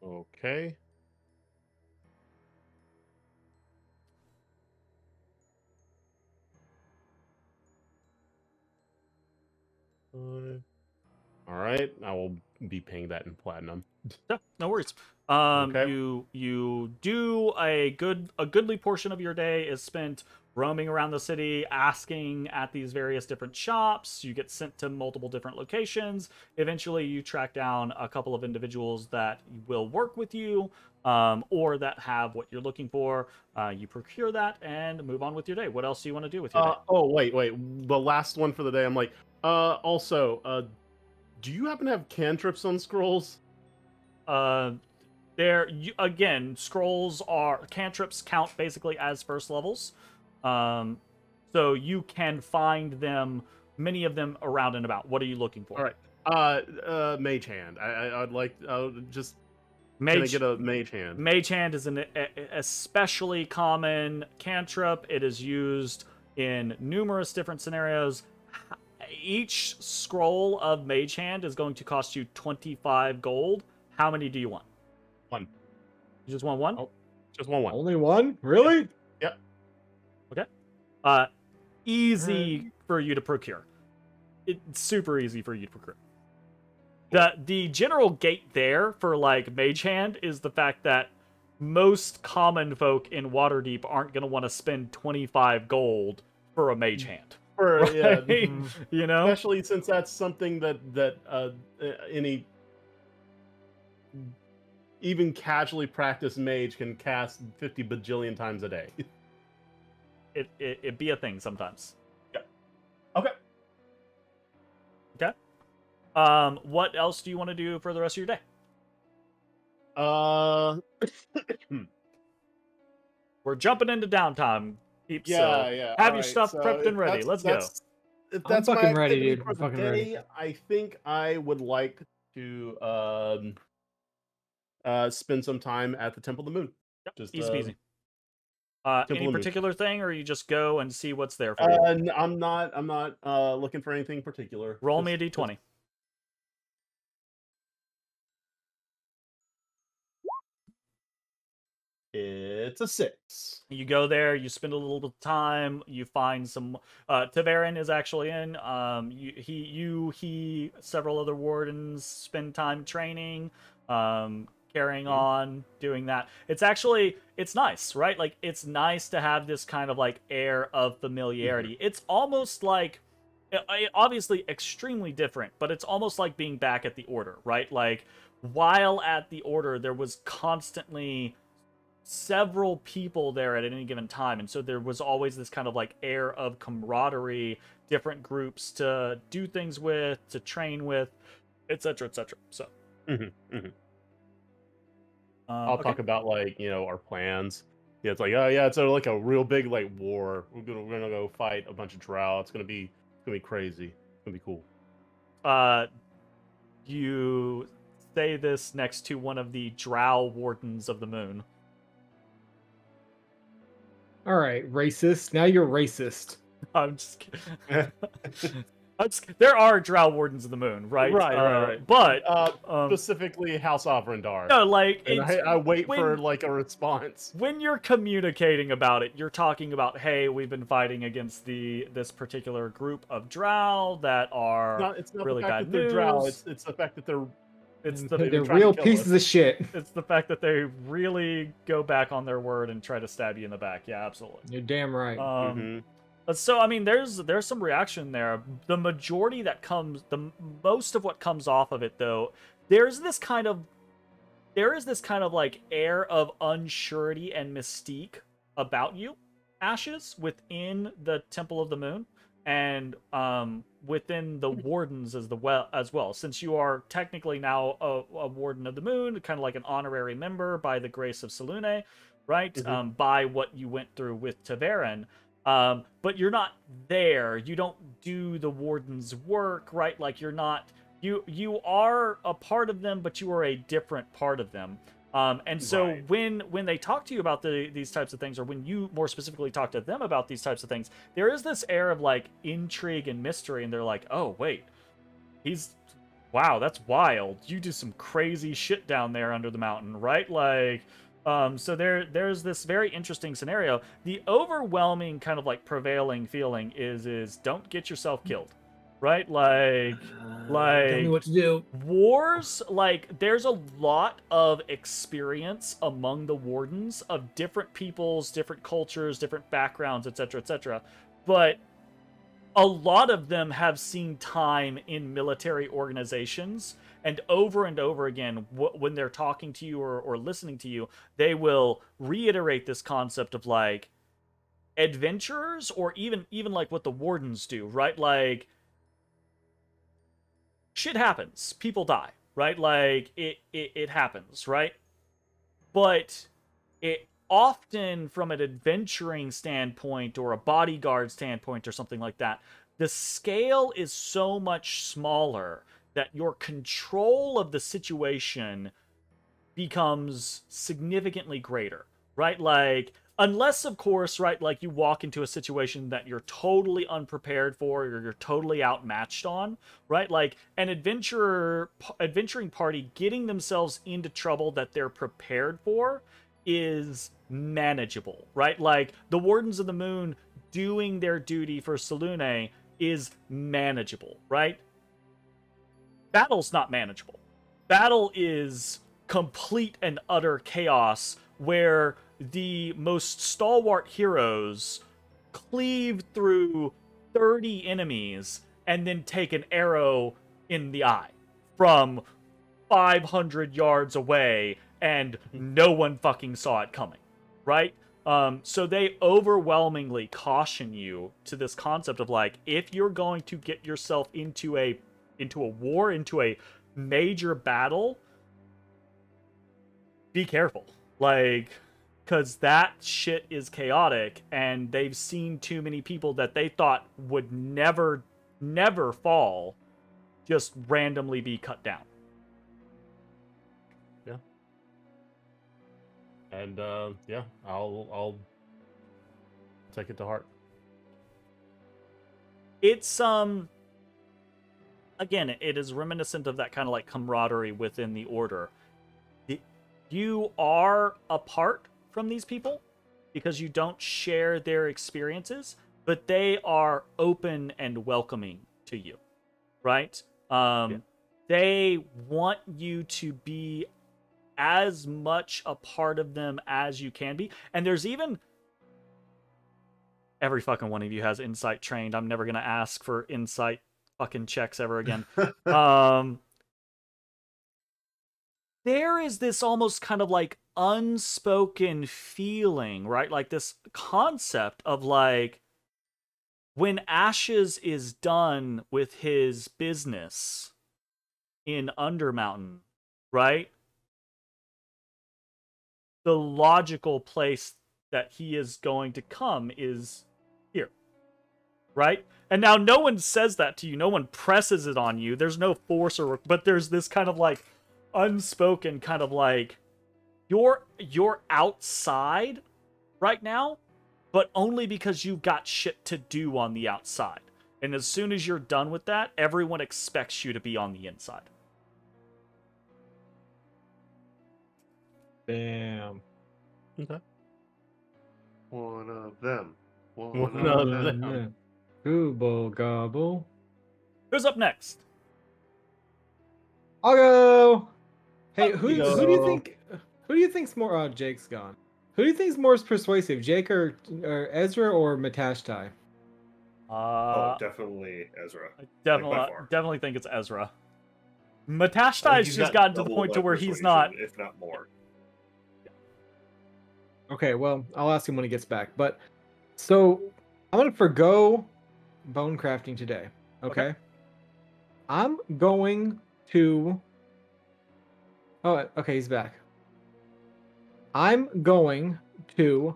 okay. All right, I will be paying that in platinum. Yeah, no worries. Okay. You do a goodly portion of your day is spent roaming around the city, asking at these various different shops. You get sent to multiple different locations. Eventually, you track down a couple of individuals that will work with you, or that have what you're looking for. You procure that and move on with your day. What else do you want to do with your day? Oh, wait. The last one for the day. I'm like, also, do you happen to have cantrips on scrolls? Again, scrolls are cantrips count basically as first levels. So you can find them, many of them around and about. What are you looking for? All right. Mage hand. I'd like just can I get a mage hand? Mage hand is an especially common cantrip. It is used in numerous different scenarios. Each scroll of Mage Hand is going to cost you 25 gold. How many do you want? One. You just want one? Oh, just one. Only one? Really? Yep. Okay. Easy for you to procure. It's super easy for you to procure. The general gate there for like Mage Hand is the fact that most common folk in Waterdeep aren't going to want to spend 25 gold for a Mage Hand. Right? Yeah, you know, especially since that's something that any even casually practiced mage can cast 50 bajillion times a day. It be a thing sometimes. Yeah. Okay. Okay. What else do you want to do for the rest of your day? We're jumping into downtime. Peeps, yeah. Have your stuff prepped and ready. Let's go. If I'm that's fucking my ready, activity dude. for I'm the fucking day, ready. I think I would like to spend some time at the Temple of the Moon. Yep, Just easy peasy. Temple Any of Moon. particular thing, or you just go and see what's there for you? I'm not looking for anything particular. Roll me a d20. It's a 6. You go there, you spend a little bit of time, you find some. Taverin is actually in. He, several other wardens spend time training, carrying on, doing that. It's nice, right? Like, it's nice to have this kind of like air of familiarity. It's almost like, obviously extremely different, but it's almost like being back at the Order, right? Like, while at the Order, there was constantly several people there at any given time, and so there was always this kind of like air of camaraderie, different groups to do things with, to train with, etc., etc. So I'll okay. talk about like our plans. Yeah, it's like it's like a real big like war. We're gonna go fight a bunch of drow. It's gonna be crazy. It's gonna be cool. You say this next to one of the drow wardens of the moon. All right, racist. Now you're racist. I'm just kidding. There are drow wardens of the moon, right? Right. But specifically House Avrendar. no, like and I wait for like a response. When you're communicating about it, you're talking about, hey, we've been fighting against this particular group of drow that are It's not really the fact bad that they're news. drow. It's the fact that they're They're real pieces of shit. It's the fact that they really go back on their word and try to stab you in the back. Yeah, absolutely. You're damn right. So I mean, there's some reaction there. The majority that comes, most of what comes off of it, though, there is this kind of like air of unsurety and mystique about you, Ashes, within the Temple of the Moon, and within the wardens as well. Since you are technically now a warden of the moon, kind of like an honorary member by the grace of Selune, right? By what you went through with Taverin. But you're not there. You don't do the warden's work, right? Like, you're not you are a part of them, but you are a different part of them. And so Right. when they talk to you about these types of things, or when you more specifically talk to them about these types of things, there is this air of like intrigue and mystery, and they're like, oh wait, wow, that's wild. You do some crazy shit down there under the mountain, right? Like, so there's this very interesting scenario. The overwhelming kind of like prevailing feeling is don't get yourself killed, right? Tell me what to do. Wars, like, there's a lot of experience among the wardens of different peoples, different cultures, different backgrounds, etc., etc. But a lot of them have seen time in military organizations, and over again, when they're talking to you or listening to you, they will reiterate this concept of like adventurers, or even like what the wardens do, right? Like, shit happens, people die, right? Like it happens, right? But it often, from an adventuring standpoint or a bodyguard standpoint or something like that, the scale is so much smaller that your control of the situation becomes significantly greater, right? Like, unless, of course, right, like you walk into a situation that you're totally unprepared for, or you're totally outmatched on, right? Like an adventuring party getting themselves into trouble that they're prepared for is manageable, right? Like the Wardens of the Moon doing their duty for Selûne is manageable, right? Battle's not manageable. Battle is complete and utter chaos where the most stalwart heroes cleave through 30 enemies and then take an arrow in the eye from 500 yards away, and no one fucking saw it coming, right? So they overwhelmingly caution you to this concept of like, if you're going to get yourself into a war, into a major battle, be careful. Like, because that shit is chaotic, and they've seen too many people that they thought would never fall just randomly be cut down. Yeah. And yeah, I'll take it to heart. It's again, it is reminiscent of that kind of like camaraderie within the order. You are apart from these people because you don't share their experiences, but they are open and welcoming to you, right? They want you to be as much a part of them as you can be. And there's even, every fucking one of you has insight trained. I'm never gonna ask for insight fucking checks ever again. There is this almost kind of like unspoken feeling, right? Like this concept of like, when Ashes is done with his business in Undermountain, right? The logical place that he is going to come is here, right? And now no one says that to you. No one presses it on you. There's no force, but there's this kind of like unspoken kind of like, you're outside right now, but only because you've got shit to do on the outside. And as soon as you're done with that, everyone expects you to be on the inside. Damn. Okay. One of them. One of them. Google gobble. Who's up next? I'll go. Hey, who You do you go. think? Who do you think's more? Oh, Jake's gone. Who do you think's more persuasive, Jake or Ezra or Matashtai? Oh, definitely Ezra. I by far. definitely think it's Ezra. I think Matastai's he's just got gotten to the double point to that where he's persuasion, not. if not more. Okay, well, I'll ask him when he gets back. But so I'm gonna forgo bone crafting today. Okay. I'm going to. Oh, okay, he's back. I'm going to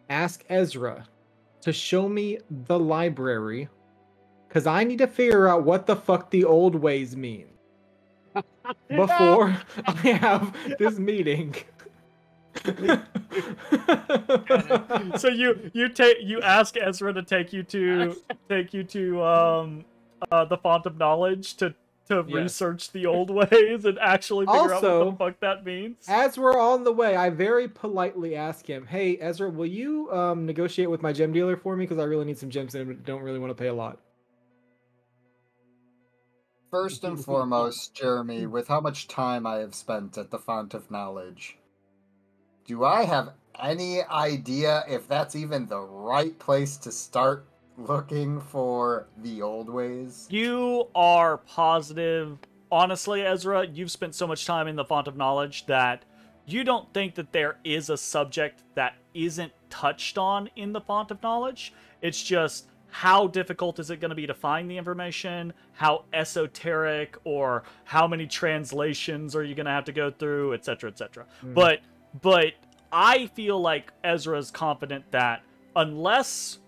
ask Ezra to show me the library, because I need to figure out what the fuck the old ways mean before I have this meeting. So you ask Ezra to take you to the font of knowledge to Yes. research the old ways and actually figure out what Also, the fuck that means. As we're on the way, I very politely ask him, "Hey, Ezra, will you negotiate with my gem dealer for me? Because I really need some gems and don't really want to pay a lot." First and foremost, Jeremy, with how much time I have spent at the Font of Knowledge, do I have any idea if that's even the right place to start looking for the old ways? You are positive. Honestly, Ezra, you've spent so much time in the Font of Knowledge that you don't think that there is a subject that isn't touched on in the Font of Knowledge. It's just how difficult is it going to be to find the information, how esoteric, or how many translations are you going to have to go through, etc., etc. But I feel like Ezra's confident that unless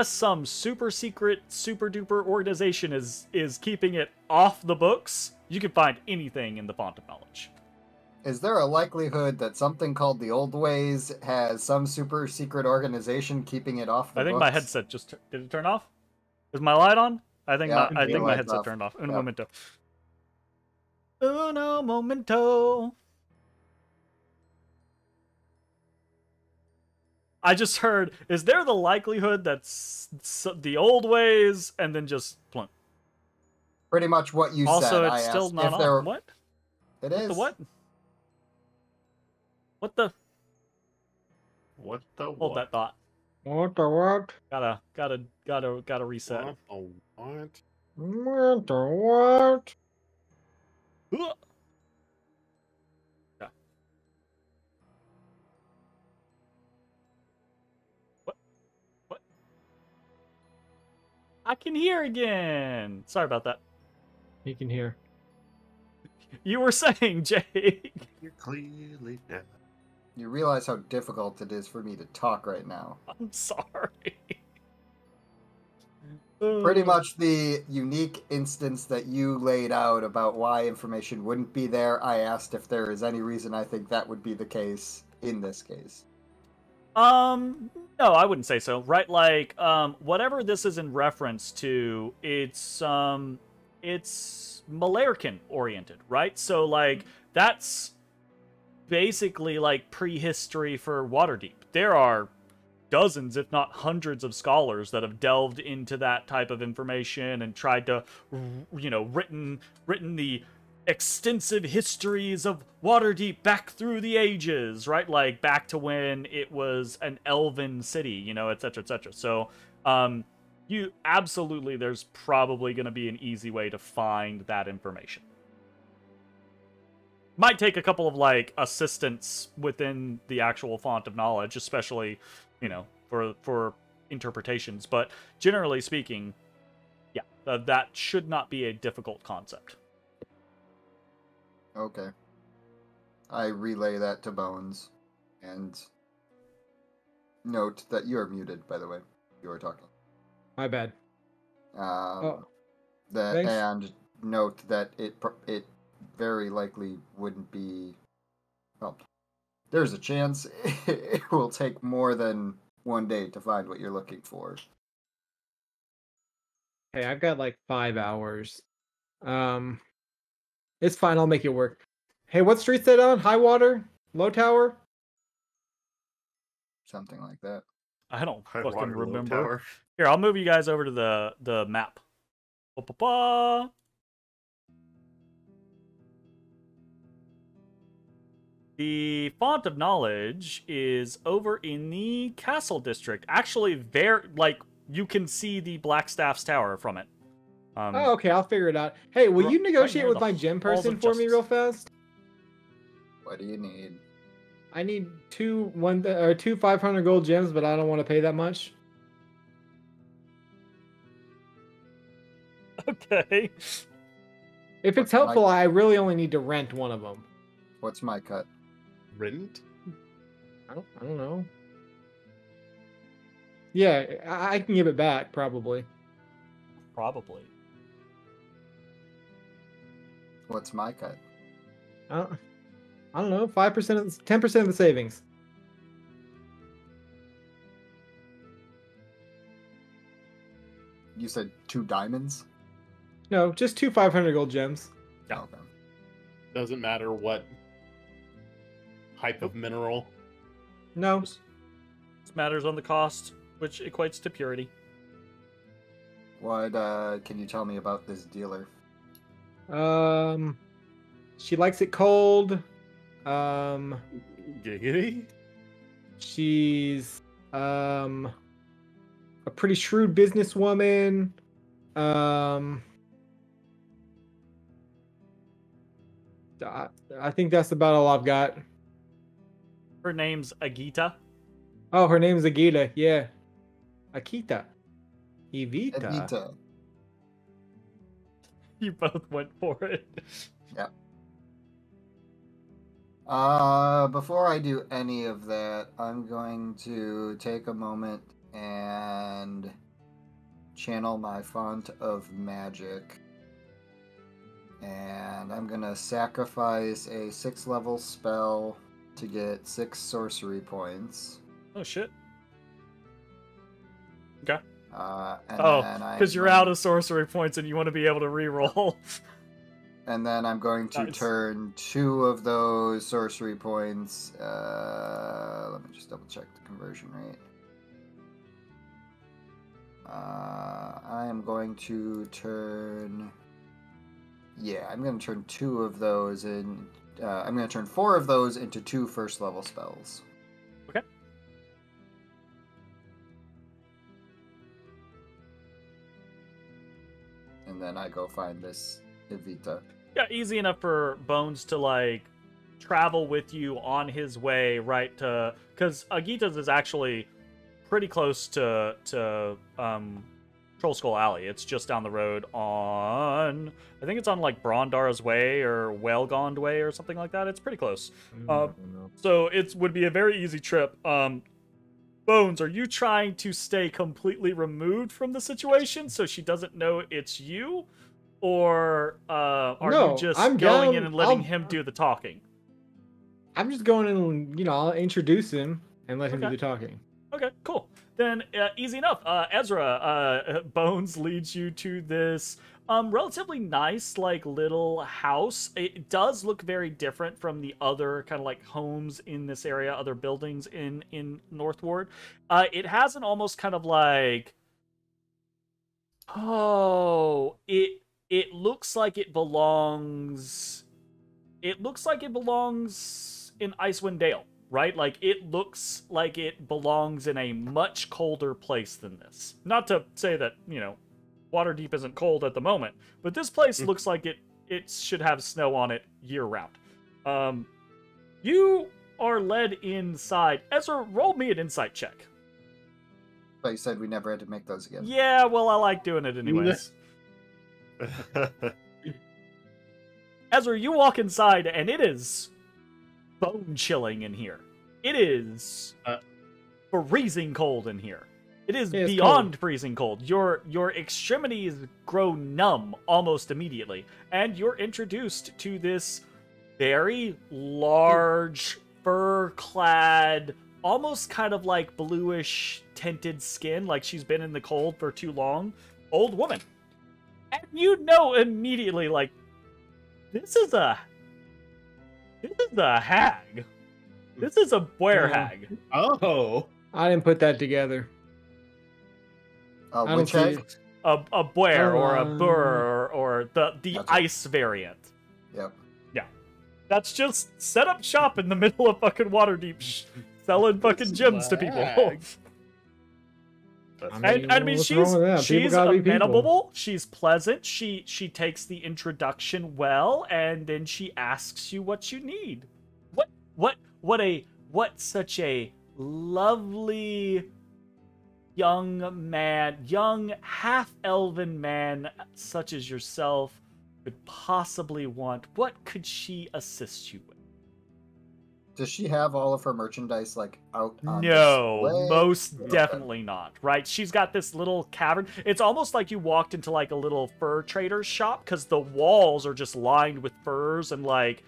some super secret, super duper organization is keeping it off the books, you can find anything in the Font of Knowledge. Is there a likelihood that something called the Old Ways has some super secret organization keeping it off the I think books? my headset just did it turn off? Is my light on? I think Yeah, my your light's headset off. turned off. Un Yeah. momento. Uno momento. I just heard, is there the likelihood that the old ways and then just plunk? Pretty much what you Also, said. it's I still asked not if there... on. What? It is. The what? What the? What the Hold what? that thought. What the what? Gotta reset. What the what? What the what? Ugh. Yeah. What? I can hear again. Sorry about that. You can hear. You were saying, Jake. You're clearly dead. You realize how difficult it is for me to talk right now. I'm sorry. Pretty much the unique instance that you laid out about why information wouldn't be there, I asked if there is any reason I think that would be the case in this case. No, I wouldn't say so. Right, like, whatever this is in reference to, it's Malarkin oriented, right? So, like, that's basically, like, prehistory for Waterdeep. There are dozens, if not hundreds, of scholars that have delved into that type of information and tried to, written the extensive histories of Waterdeep back through the ages, right? Like back to when it was an elven city, etc., etc. So, you absolutely, there's probably going to be an easy way to find that information. Might take a couple of like assistants within the actual Font of Knowledge, especially, for interpretations. But generally speaking, yeah, that should not be a difficult concept. Okay. I relay that to Bones, and note that you're muted, by the way. You are talking. My bad. Thanks. And note that it very likely wouldn't be... Well, there's a chance it will take more than one day to find what you're looking for. Hey, I've got like 5 hours. It's fine. I'll make it work. Hey, what street's that on? High Water? Low Tower? Something like that. I don't High fucking water, low remember. tower. Here, I'll move you guys over to the map. Ba-ba-ba. The Font of Knowledge is over in the Castle District. Actually, you can see the Blackstaff's Tower from it. Oh, okay. I'll figure it out. Hey, will right- you right negotiate near with the my gem Halls of person for me Justice. real fast? What do you need? I need two 500 gold gems, but I don't want to pay that much. Okay. If it's What's my- helpful, I really only need to rent one of them. What's my cut? Rent? I don't know. Yeah, I can give it back probably. Probably. What's my cut? I don't know. 5% of 10% of the savings. You said 2 diamonds? No, just 2 500 gold gems. Yeah. Okay. Doesn't matter what type of mineral. No. This matters on the cost, which equates to purity. What can you tell me about this dealer? She likes it cold. Giggity. She's a pretty shrewd businesswoman. I think that's about all I've got. Her name's Agita. Oh, her name's Agita. Yeah. Akita. Evita. Evita. You both went for it. Before I do any of that, I'm going to take a moment and channel my font of magic. And I'm going to sacrifice a 6th level spell to get 6 sorcery points. Oh, shit. Okay. Because you're out of sorcery points and you want to be able to reroll. And then I'm going to Nice. turn 2 of those sorcery points. Let me just double check the conversion rate. I am going to turn. Yeah, I'm going to turn 2 of those in. I'm going to turn 4 of those into 2 first level spells. Okay. And then I go find this Evita. Yeah, easy enough for Bones to, like, travel with you on his way, right, to... Because Agita's is actually pretty close to Troll Skull Alley. It's just down the road on... I think it's on, like, Brondara's Way or Whalegond Way or something like that. It's pretty close. So it would be a very easy trip. Bones, are you trying to stay completely removed from the situation so she doesn't know it's you? Or are No, you just I'm going down- in and letting I'll- him do the talking? I'm just going in and, I'll introduce him and let him do Okay. the talking. Okay, cool. Then easy enough. Ezra, Bones leads you to this relatively nice, like, little house. It does look very different from the other kind of like homes in this area, other buildings in Northward. It has an almost kind of like, it looks like it belongs. It looks like it belongs in Icewind Dale, right? Like, it looks like it belongs in a much colder place than this. Not to say that, Waterdeep isn't cold at the moment, but this place looks like it should have snow on it year round. You are led inside. Ezra, roll me an insight check. But you said we never had to make those again. Yeah, well, I like doing it anyways. Ezra, you walk inside, and it is bone-chilling in here. It is freezing cold in here. It is Yeah, it's beyond cold. freezing cold. Your extremities grow numb almost immediately, and you're introduced to this very large, fur-clad, almost kind of like bluish tinted skin, like she's been in the cold for too long, old woman. And you know immediately, like, this is a hag. This is a hag. Oh. I didn't put that together. I don't Which see hag? it. A boer or a burr or the Gotcha. ice variant. Yep. Yeah. That's just set up shop in the middle of fucking Waterdeep selling fucking gems to people. Swag. I mean, what's she's wrong with that? People she's gotta be people. amenable. She's pleasant. She takes the introduction well, and then she asks you what you need. What such a lovely young half-elven man such as yourself could possibly want. What could she assist you with? does she have all of her merchandise like out on No, display? most Okay. definitely not, right? She's got this little cavern. It's almost like you walked into like a little fur trader's shop because the walls are just lined with furs and like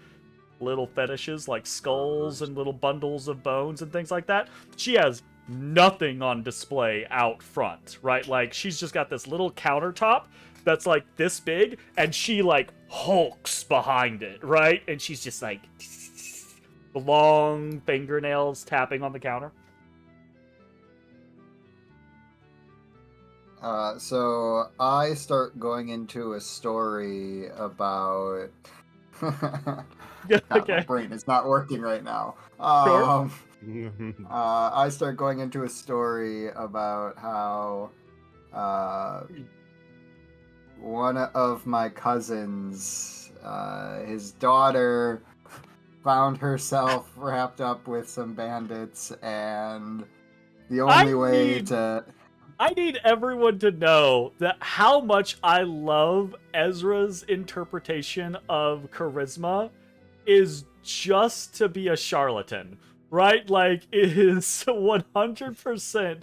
little fetishes like skulls and little bundles of bones and things like that. She has nothing on display out front, right? Like she's just got this little countertop that's like this big and she like hulks behind it, right? And she's just like the long fingernails tapping on the counter. So I start going into a story about. God, Okay. my brain is not working right now. Sure. I start going into a story about how one of my cousins, his daughter, found herself wrapped up with some bandits, and the only way to. I need everyone to know that how much I love Ezra's interpretation of charisma is just to be a charlatan, right? Like, it is 100%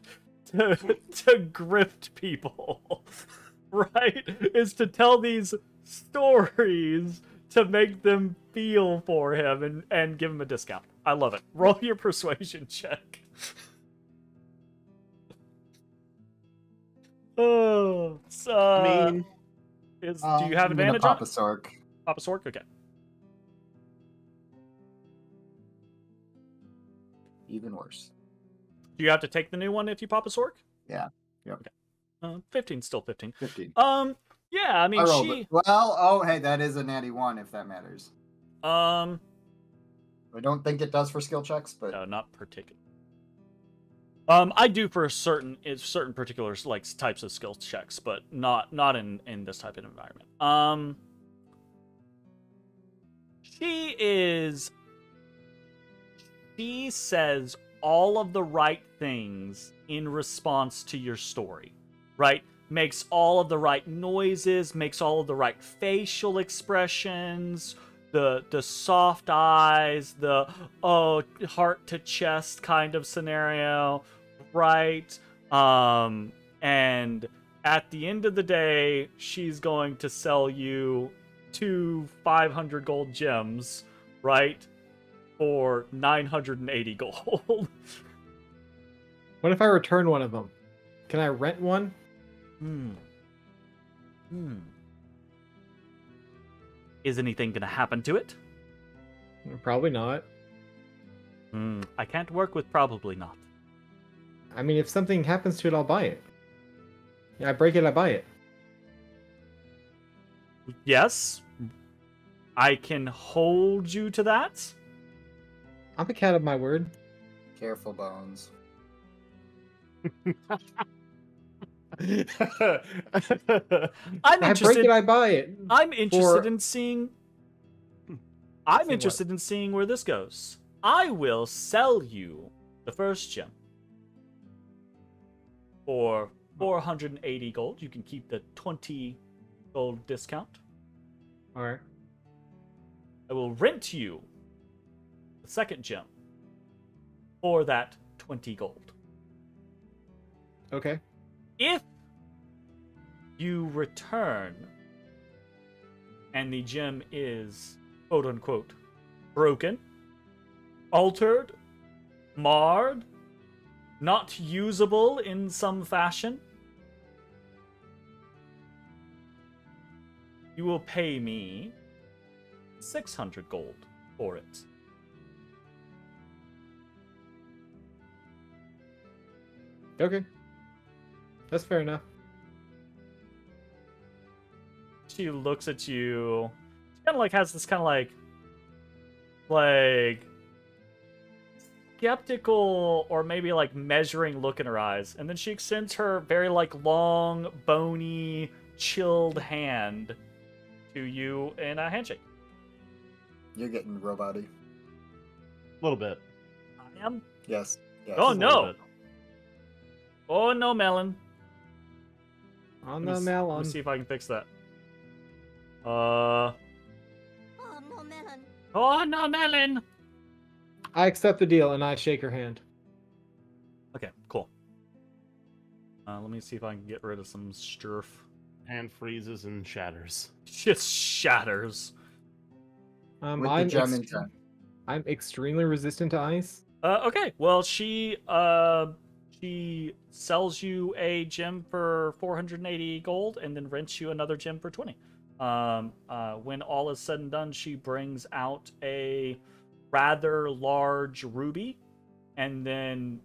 to grift people, right? Is to tell these stories to make them feel for him and give him a discount. I love it. Roll your persuasion check. Oh, so, I mean, do you have advantage on Papa it? Sork. Papa Sork? Okay. Even worse. Do you have to take the new one if you pop a Sork? Yeah. Yep. Okay. 15, still 15. 15. Yeah, I mean, I rolled she... it. Well, oh, hey, that is a natty 1 if that matters. I don't think it does for skill checks, but... No, not particular. I do for certain particular like types of skill checks, but not in this type of environment. She says all of the right things in response to your story, right? Makes all of the right noises, makes all of the right facial expressions, the soft eyes, the heart to chest kind of scenario, right? And at the end of the day, she's going to sell you 2 500 gold gems, right? For 980 gold. What if I return one of them? Can I rent one? Is anything gonna happen to it? Probably not. I can't work with probably not. I mean, if something happens to it, I'll buy it. Yeah, I break it, I buy it. Yes, I can hold you to that. I'm a cat of my word. Careful, Bones. I'm I break it, I buy it. I'm interested For- in seeing. See what? In seeing where this goes. I will sell you the first gem for 480 gold. You can keep the 20 gold discount. All right. I will rent you the second gem for that 20 gold. Okay. If you return and the gem is quote unquote broken, altered, marred, not usable in some fashion, you will pay me 600 gold for it. Okay. That's fair enough. She looks at you. She kind of like has this kind of like skeptical or maybe like measuring look in her eyes, and then she extends her very like long, bony, chilled hand to you in a handshake. You're getting robot-y. A little bit. I am. Yes. Yes. Oh Just a little no! bit. Oh no, Melon. On Let the me melon. see if I can fix that. Oh no, melon. Oh no, Melon. I accept the deal and I shake her hand. Okay, cool. Let me see if I can get rid of some sturf. Hand freezes and shatters. Just shatters. With the gem intent. I'm extremely resistant to ice. Okay, well, she sells you a gem for 480 gold and then rents you another gem for 20. When all is said and done, she brings out a rather large ruby, and then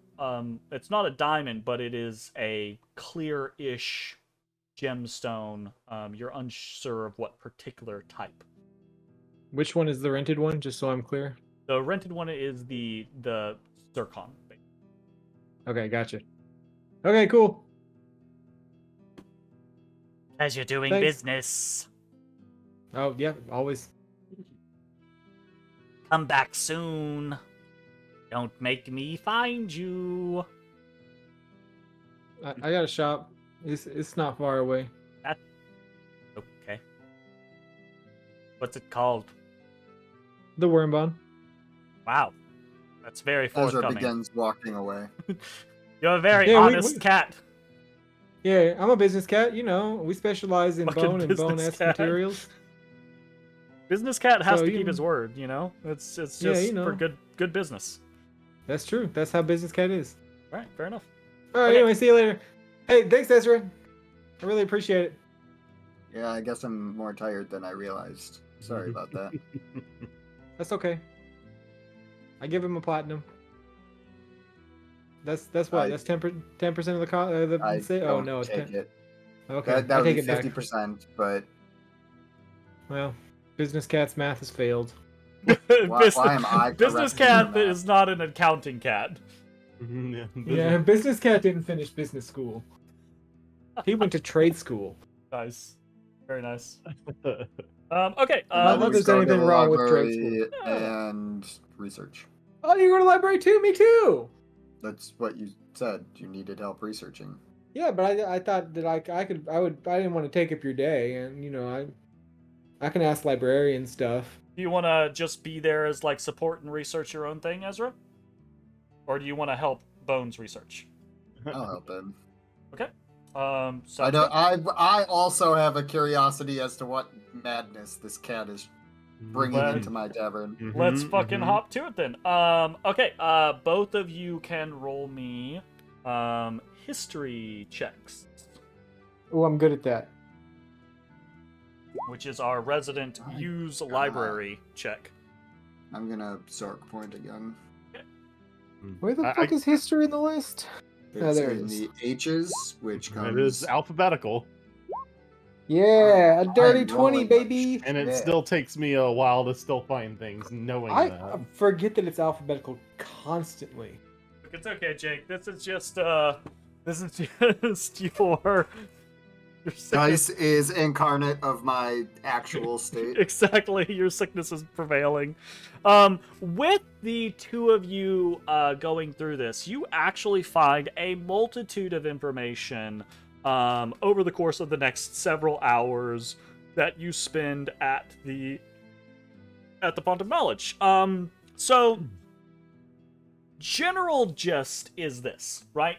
it's not a diamond, but it is a clear-ish gemstone. You're unsure of what particular type. Which one is the rented one, just so I'm clear? The rented one is the zircon. Okay, gotcha. Okay, cool. As you're doing Thanks. business. Oh, yeah, always. Come back soon. Don't make me find you. I got a shop. It's not far away. Okay. What's it called? The Worm Bond. Wow. That's very Ezra forthcoming. begins walking away. You're a very Yeah, honest cat. Yeah, I'm a business cat. You know, we specialize in Fucking bone and business bone-esque cat. materials. Business cat has So, to you keep his know- word, you know? It's just Yeah, you for know. good business. That's true. That's how business cat is. All right, fair enough. All right, Okay. anyway, see you later. Hey, thanks, Ezra. I really appreciate it. Yeah, I guess I'm more tired than I realized. Sorry about that. That's okay. I give him a platinum. That's what? That's 10% of the cost. I Oh don't no, it's take 10. it. Okay, That I would take be it back. 50%, but Well, business cat's math has failed. why am I Business correcting cat the math? is not an accounting cat. Yeah. Yeah, business cat didn't finish business school. He went to trade school. Nice. Very nice. Okay, I don't know if let's there's anything to wrong with trade library school. Yeah. and research. Oh, you go to the library too? Me too. That's what you said. You needed help researching. Yeah, but I thought that I didn't want to take up your day, and you know I can ask librarian stuff. Do you want to just be there as like support and research your own thing, Ezra? Or do you want to help Bones research? I'll help him. Okay. I So don't. I also have a curiosity as to what madness this cat is bringing Well- into my tavern. let's Mhm, fucking mhm. hop to it then. Okay. Both of you can roll me, history checks, Oh, I'm good at that. which is our resident My use God. library check. I'm gonna Zork point again. Where the I- fuck is history in the list? Oh, It's there it in is. the H's, which It comes. is alphabetical, Yeah, a dirty I'm 20, rolling baby. and it Yeah. still takes me a while to still find things, knowing I that. forget that it's alphabetical constantly. It's okay, Jake. This is just your sickness. Dice is incarnate of my actual state. Exactly, your sickness is prevailing. With the two of you going through this, you actually find a multitude of information over the course of the next several hours that you spend at the Font of Knowledge. So general gist is this, right?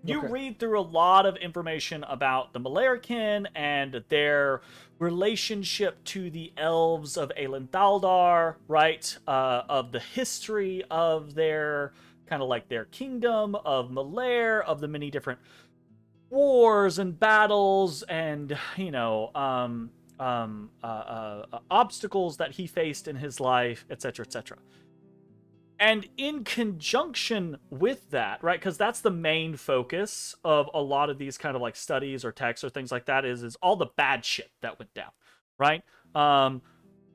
You Okay. read through a lot of information about the Malarican and their relationship to the elves of Aelin Thaldar, right? Of the history of their kind of like their kingdom, of Malair, of the many different wars and battles and, you know, obstacles that he faced in his life, etc., etc. And in conjunction with that, right, because that's the main focus of a lot of these kind of like studies or texts or things like that is all the bad shit that went down, right?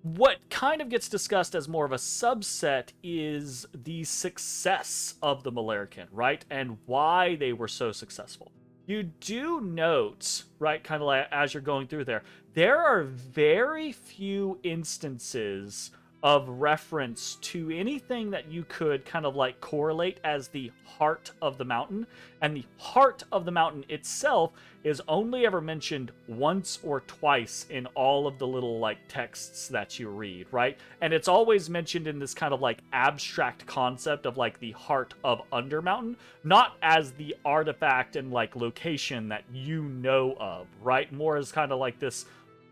What kind of gets discussed as more of a subset is the success of the Malarican, right? And why they were so successful. You do note, right, kind of like as you're going through there are very few instances of reference to anything that you could kind of like correlate as the heart of the mountain. And the heart of the mountain itself is only ever mentioned once or twice in all of the little like texts that you read, right? And it's always mentioned in this kind of like abstract concept of like the heart of Undermountain, not as the artifact and like location that you know of, right? More as kind of like this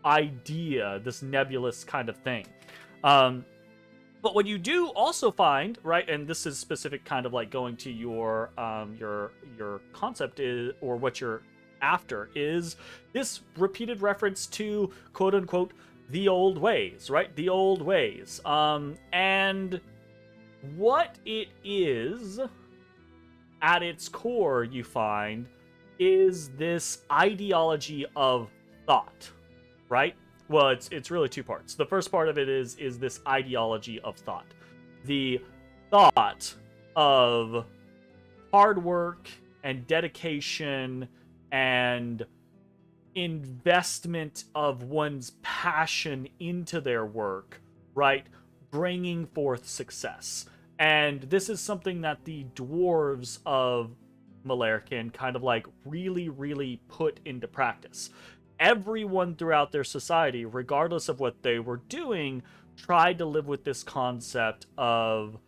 idea, this nebulous kind of thing. But what you do also find, right, and this is specific kind of like going to your concept is, or what you're after, is this repeated reference to quote unquote the old ways, right? The old ways. And what it is at its core, you find, is this ideology of thought, right? Well, it's really two parts. The first part of it is this ideology of thought. The thought of hard work and dedication and investment of one's passion into their work, right? Bringing forth success. And this is something that the dwarves of Malarkey kind of like really put into practice. Everyone throughout their society, regardless of what they were doing, tried to live with this concept of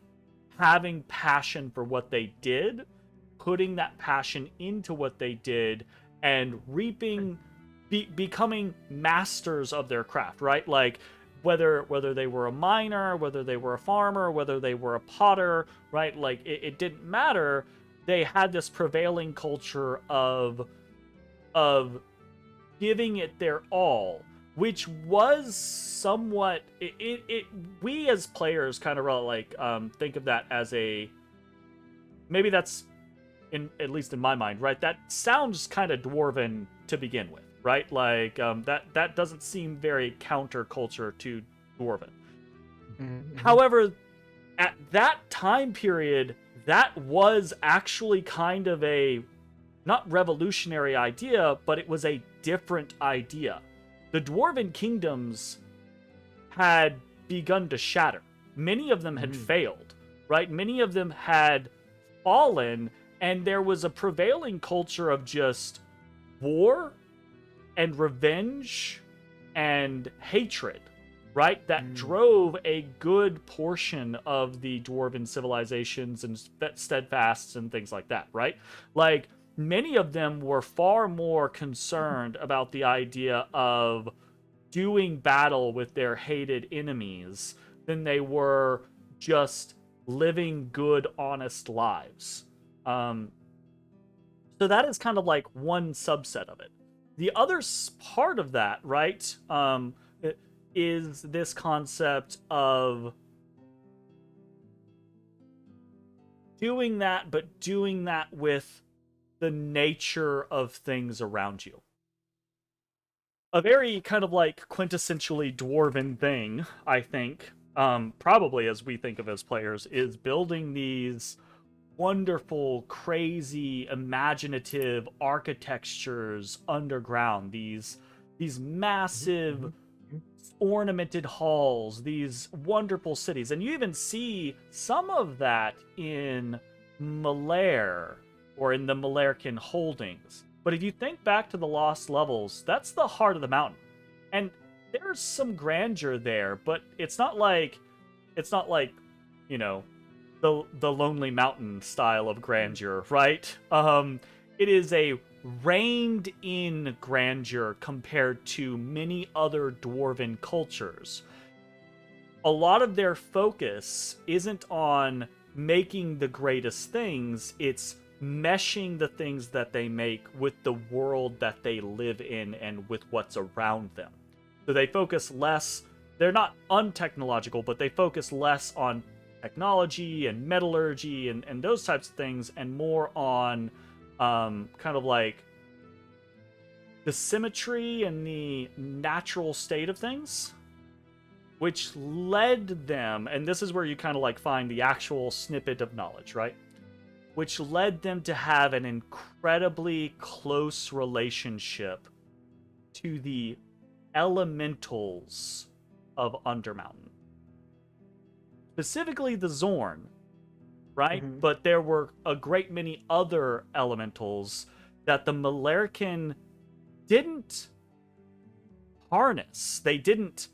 having passion for what they did, putting that passion into what they did, and reaping, becoming masters of their craft, right? Like, whether they were a miner, whether they were a farmer, whether they were a potter, right? Like, it didn't matter. They had this prevailing culture of giving it their all, which was somewhat we as players kind of like think of that as a, maybe that's at least in my mind, right? That sounds kind of dwarven to begin with, right? Like that doesn't seem very counterculture to dwarven. Mm-hmm. However, at that time period, that was actually kind of a not revolutionary idea, but it was a different idea. The dwarven kingdoms had begun to shatter. Many of them had failed, right? Many of them had fallen, and there was a prevailing culture of just war and revenge and hatred, right? That drove a good portion of the dwarven civilizations and steadfasts and things like that, right? Like, many of them were far more concerned about the idea of doing battle with their hated enemies than they were just living good, honest lives. So that is kind of like one subset of it. The other part of that, right, is this concept of doing that, but doing that with the nature of things around you. A very kind of like quintessentially dwarven thing, I think, probably as we think of as players, is building these wonderful, crazy, imaginative architectures underground. These massive ornamented halls, these wonderful cities. And you even see some of that in Malair, or in the Malarkey holdings. But if you think back to the Lost Levels, that's the heart of the mountain. And there's some grandeur there, but it's not like, you know, the Lonely Mountain style of grandeur, right? It is a reined-in grandeur compared to many other dwarven cultures. A lot of their focus isn't on making the greatest things, it's meshing the things that they make with the world that they live in and with what's around them. So they focus less, they're not untechnological, but they focus less on technology and metallurgy and those types of things, and more on kind of like the symmetry and the natural state of things, which led them, and this is where you kind of like find the actual snippet of knowledge, right? Which led them to have an incredibly close relationship to the elementals of Undermountain. specifically the Zorn, right? Mhm. But there were a great many other elementals that the Malarkyn didn't harness. They didn't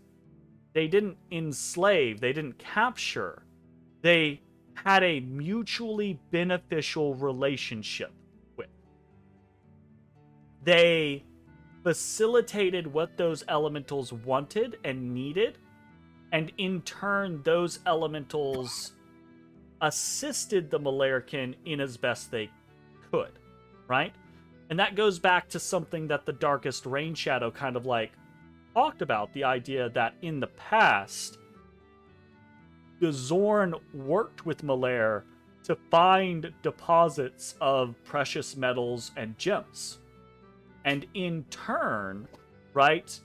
enslave. They didn't capture. They had a mutually beneficial relationship with. They facilitated what those elementals wanted and needed, and in turn, those elementals assisted the Malarkyn in as best they could, right? And that goes back to something that the Darkest Rain Shadow kind of like talked about, the idea that in the past, the Zorn worked with Malair to find deposits of precious metals and gems. And in turn, right,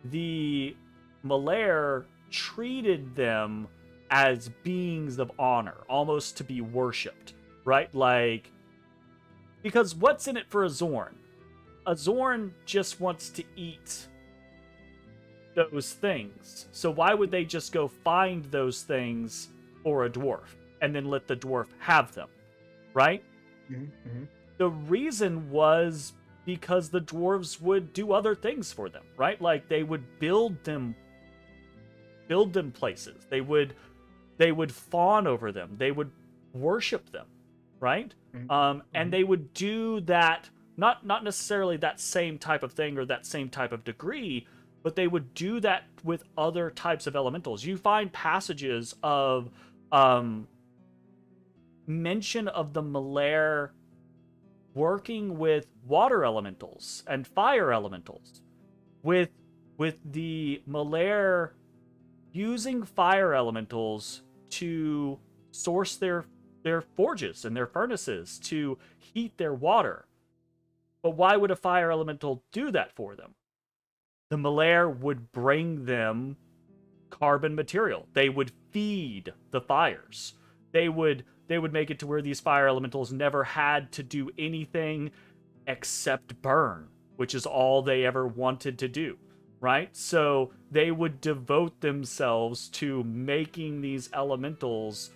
the Malair treated them as beings of honor, almost to be worshipped, right? Like, because what's in it for a Zorn? A Zorn just wants to eat those things. So why would they just go find those things for a dwarf and then let the dwarf have them, right? Mm-hmm. The reason was because the dwarves would do other things for them, right? Like they would build them places. They would fawn over them. They would worship them, right? And they would do that, not necessarily that same type of thing or that same type of degree, but they would do that with other types of elementals. You find passages of mention of the Malair working with water elementals and fire elementals, with the Malair using fire elementals to source their forges and their furnaces to heat their water. But why would a fire elemental do that for them? The Malair would bring them carbon material. They would feed the fires. They would make it to where these fire elementals never had to do anything except burn, which is all they ever wanted to do, right? So they would devote themselves to making these elementals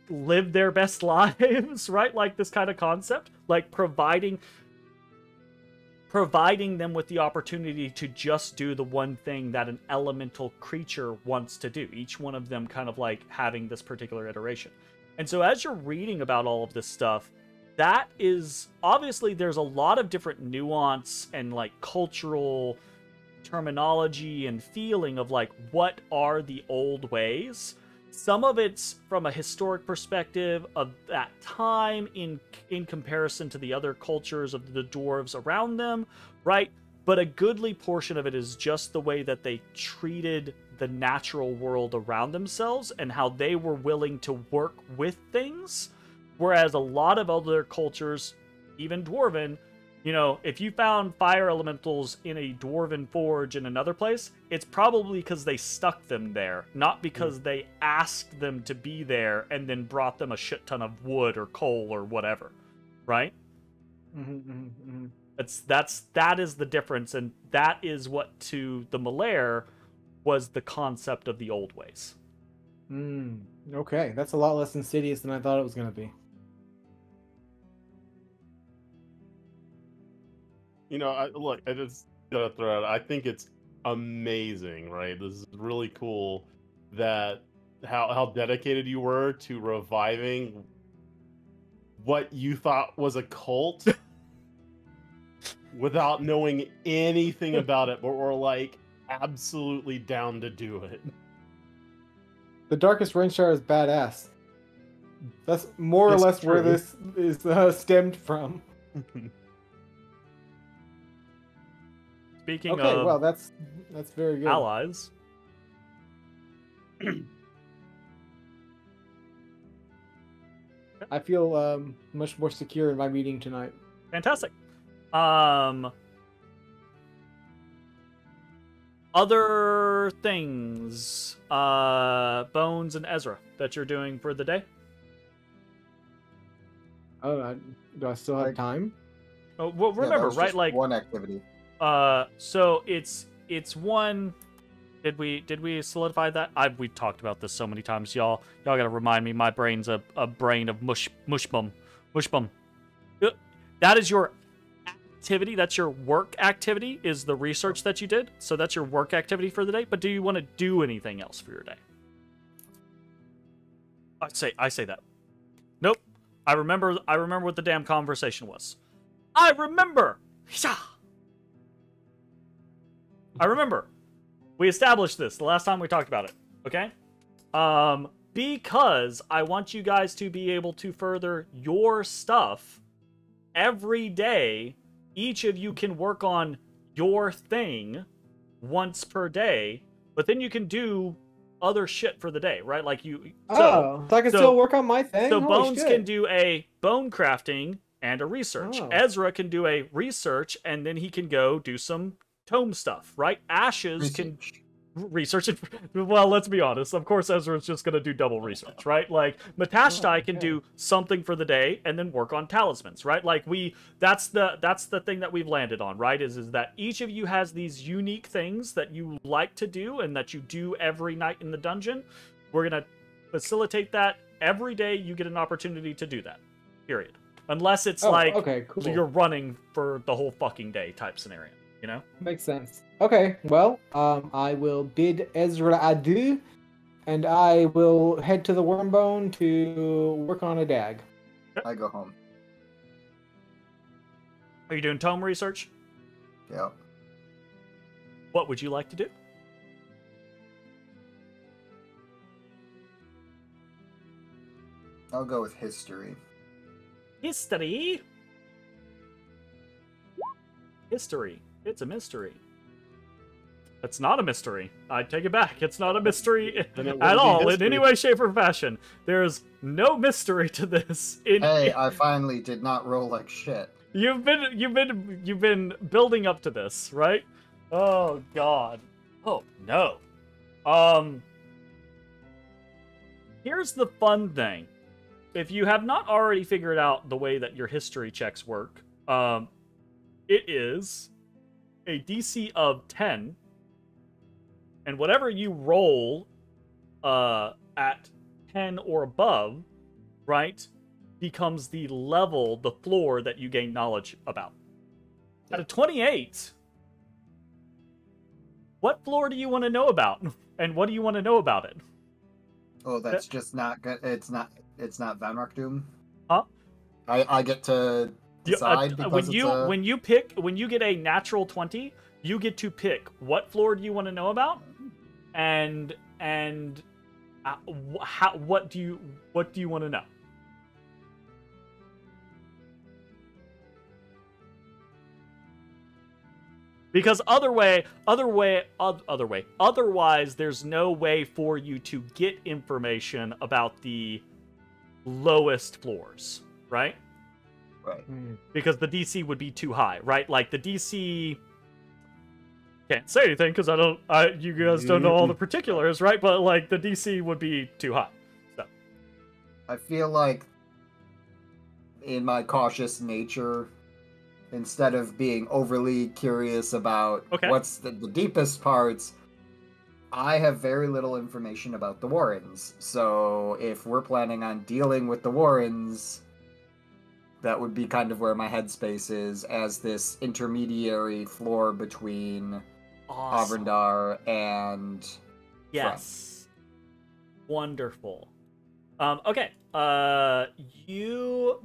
live their best lives, right? Like this kind of concept, like providing them with the opportunity to just do the one thing that an elemental creature wants to do. Each one of them kind of like having this particular iteration. And so as you're reading about all of this stuff, that is obviously there's a lot of different nuance and like cultural terminology and feeling of like what are the old ways. Some of it's from a historic perspective of that time in comparison to the other cultures of the dwarves around them, right? But a goodly portion of it is just the way that they treated the natural world around themselves and how they were willing to work with things. Whereas a lot of other cultures, even dwarven, you know, if you found fire elementals in a dwarven forge in another place, it's probably because they stuck them there, not because they asked them to be there and then brought them a shit ton of wood or coal or whatever, right? That is the difference, and that is what to the Malair was the concept of the old ways. Okay, that's a lot less insidious than I thought it was going to be. You know, I just gotta throw out, I think it's amazing, right? This is really cool that how dedicated you were to reviving what you thought was a cult without knowing anything about it, but we're like absolutely down to do it. The Darkest Rainshire is badass. That's more or less where this is stemmed from. Speaking okay, of well, that's very good. allies, I feel much more secure in my meeting tonight. fantastic. Other things, Bones and Ezra, that you're doing for the day? Oh, do I still have time? Oh, well, Yeah, that remember, was right? just Like one activity. So it's one Did we solidify that? We've talked about this so many times, y'all. Y'all gotta remind me. My brain's a brain of mushbum. That is your activity. That's your work activity. Is the research that you did. So that's your work activity for the day. But do you want to do anything else for your day? I say that. Nope. I remember what the damn conversation was. I remember. I remember. We established this the last time we talked about it. Okay? Because I want you guys to be able to further your stuff every day. Each of you can work on your thing once per day, but then you can do other shit for the day, right? Like you. So I can still work on my thing. So Holy Bones shit. can do a bone crafting and a research. Oh. Ezra can do a research, and then he can go do some tome stuff, right? Ashes can research it. Well, let's be honest. Of course, Ezra's just gonna do double research, right? Like Matashtai can do something for the day and then work on talismans, right? Like that's the thing that we've landed on, right? Is that each of you has these unique things that you like to do and that you do every night in the dungeon. We're gonna facilitate that every day. You get an opportunity to do that. Period. Unless it's okay, cool. you're running for the whole fucking day type scenario, you know? Makes sense. Okay, well, I will bid Ezra adieu, and I will head to the Wormbone to work on a dag. I go home. Are you doing tome research? Yeah. What would you like to do? I'll go with history. History? History. It's a mystery. It's not a mystery. I take it back. It's not a mystery at all in any way, shape, or fashion. There's no mystery to this. Hey, I finally did not roll like shit. You've been building up to this, right? Oh God. Oh no. Here's the fun thing. If you have not already figured out the way that your history checks work, it is a DC of 10, and whatever you roll at 10 or above, right, becomes the level, the floor that you gain knowledge about. At a 28, what floor do you want to know about, and what do you want to know about it? Oh, that's just not good. It's not Vanrock Doom. Huh? I get to decide because when you get a natural 20, you get to pick what floor do you want to know about, and what do you want to know? Because otherwise, there's no way for you to get information about the lowest floors, right? Right. Because the DC would be too high, right? Like the DC can't say anything because you guys don't know all the particulars, right? But like the DC would be too high. So I feel like in my cautious nature, instead of being overly curious about what's the deepest parts, I have very little information about the Warrens. So if we're planning on dealing with the Warrens, that would be kind of where my headspace is as this intermediary floor between Avrindar and yes. Wonderful. Okay. You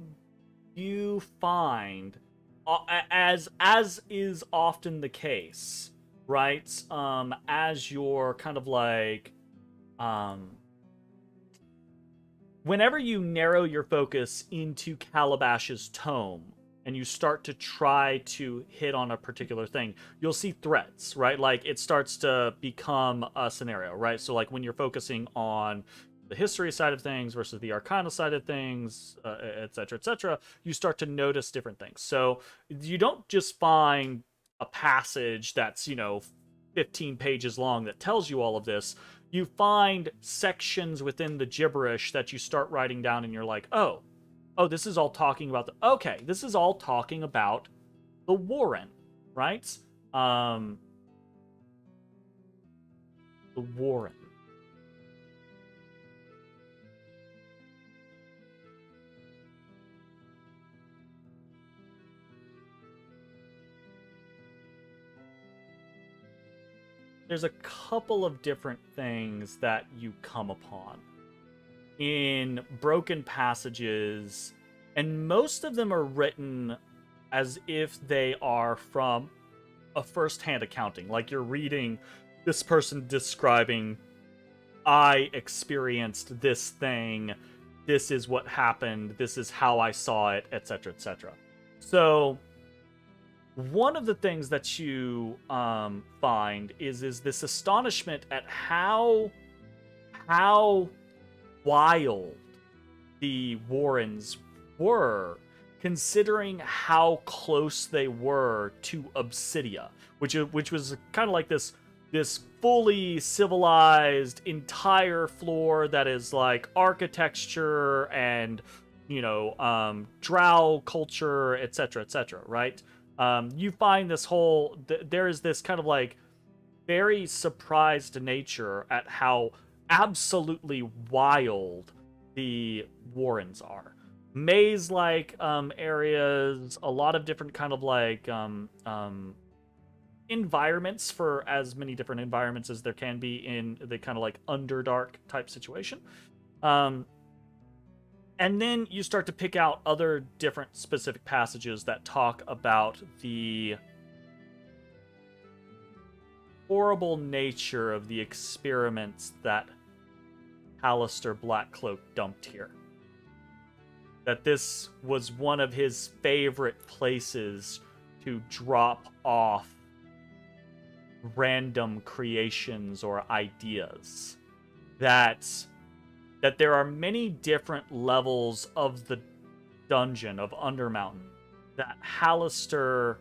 find, as is often the case, right? As you're kind of like, whenever you narrow your focus into Calabash's tome and you start to try to hit on a particular thing, you'll see threads, right? Like it starts to become a scenario, right? So like when you're focusing on the history side of things versus the arcana side of things, etc., you start to notice different things. So you don't just find a passage that's, 15 pages long that tells you all of this. You find sections within the gibberish that you start writing down, and you're like, oh, this is all talking about this is all talking about the Warren, right? the Warren. There's a couple of different things that you come upon in broken passages, and most of them are written as if they are from a first-hand accounting. Like you're reading this person describing, I experienced this thing, this is what happened, this is how I saw it, etc., etc. So one of the things that you find is this astonishment at how wild the Warrens were, considering how close they were to Obsidia, which was kind of like this fully civilized entire floor that is like architecture and drow culture, etc., etc., right? You find this whole there is this kind of like very surprised nature at how absolutely wild the Warrens are. Maze-like areas, a lot of different kind of like environments, for as many different environments as there can be in the kind of like Underdark type situation. And then you start to pick out other different specific passages that talk about the horrible nature of the experiments that Halaster Blackcloak dumped here. That this was one of his favorite places to drop off random creations or ideas. That there are many different levels of the dungeon of Undermountain that Halaster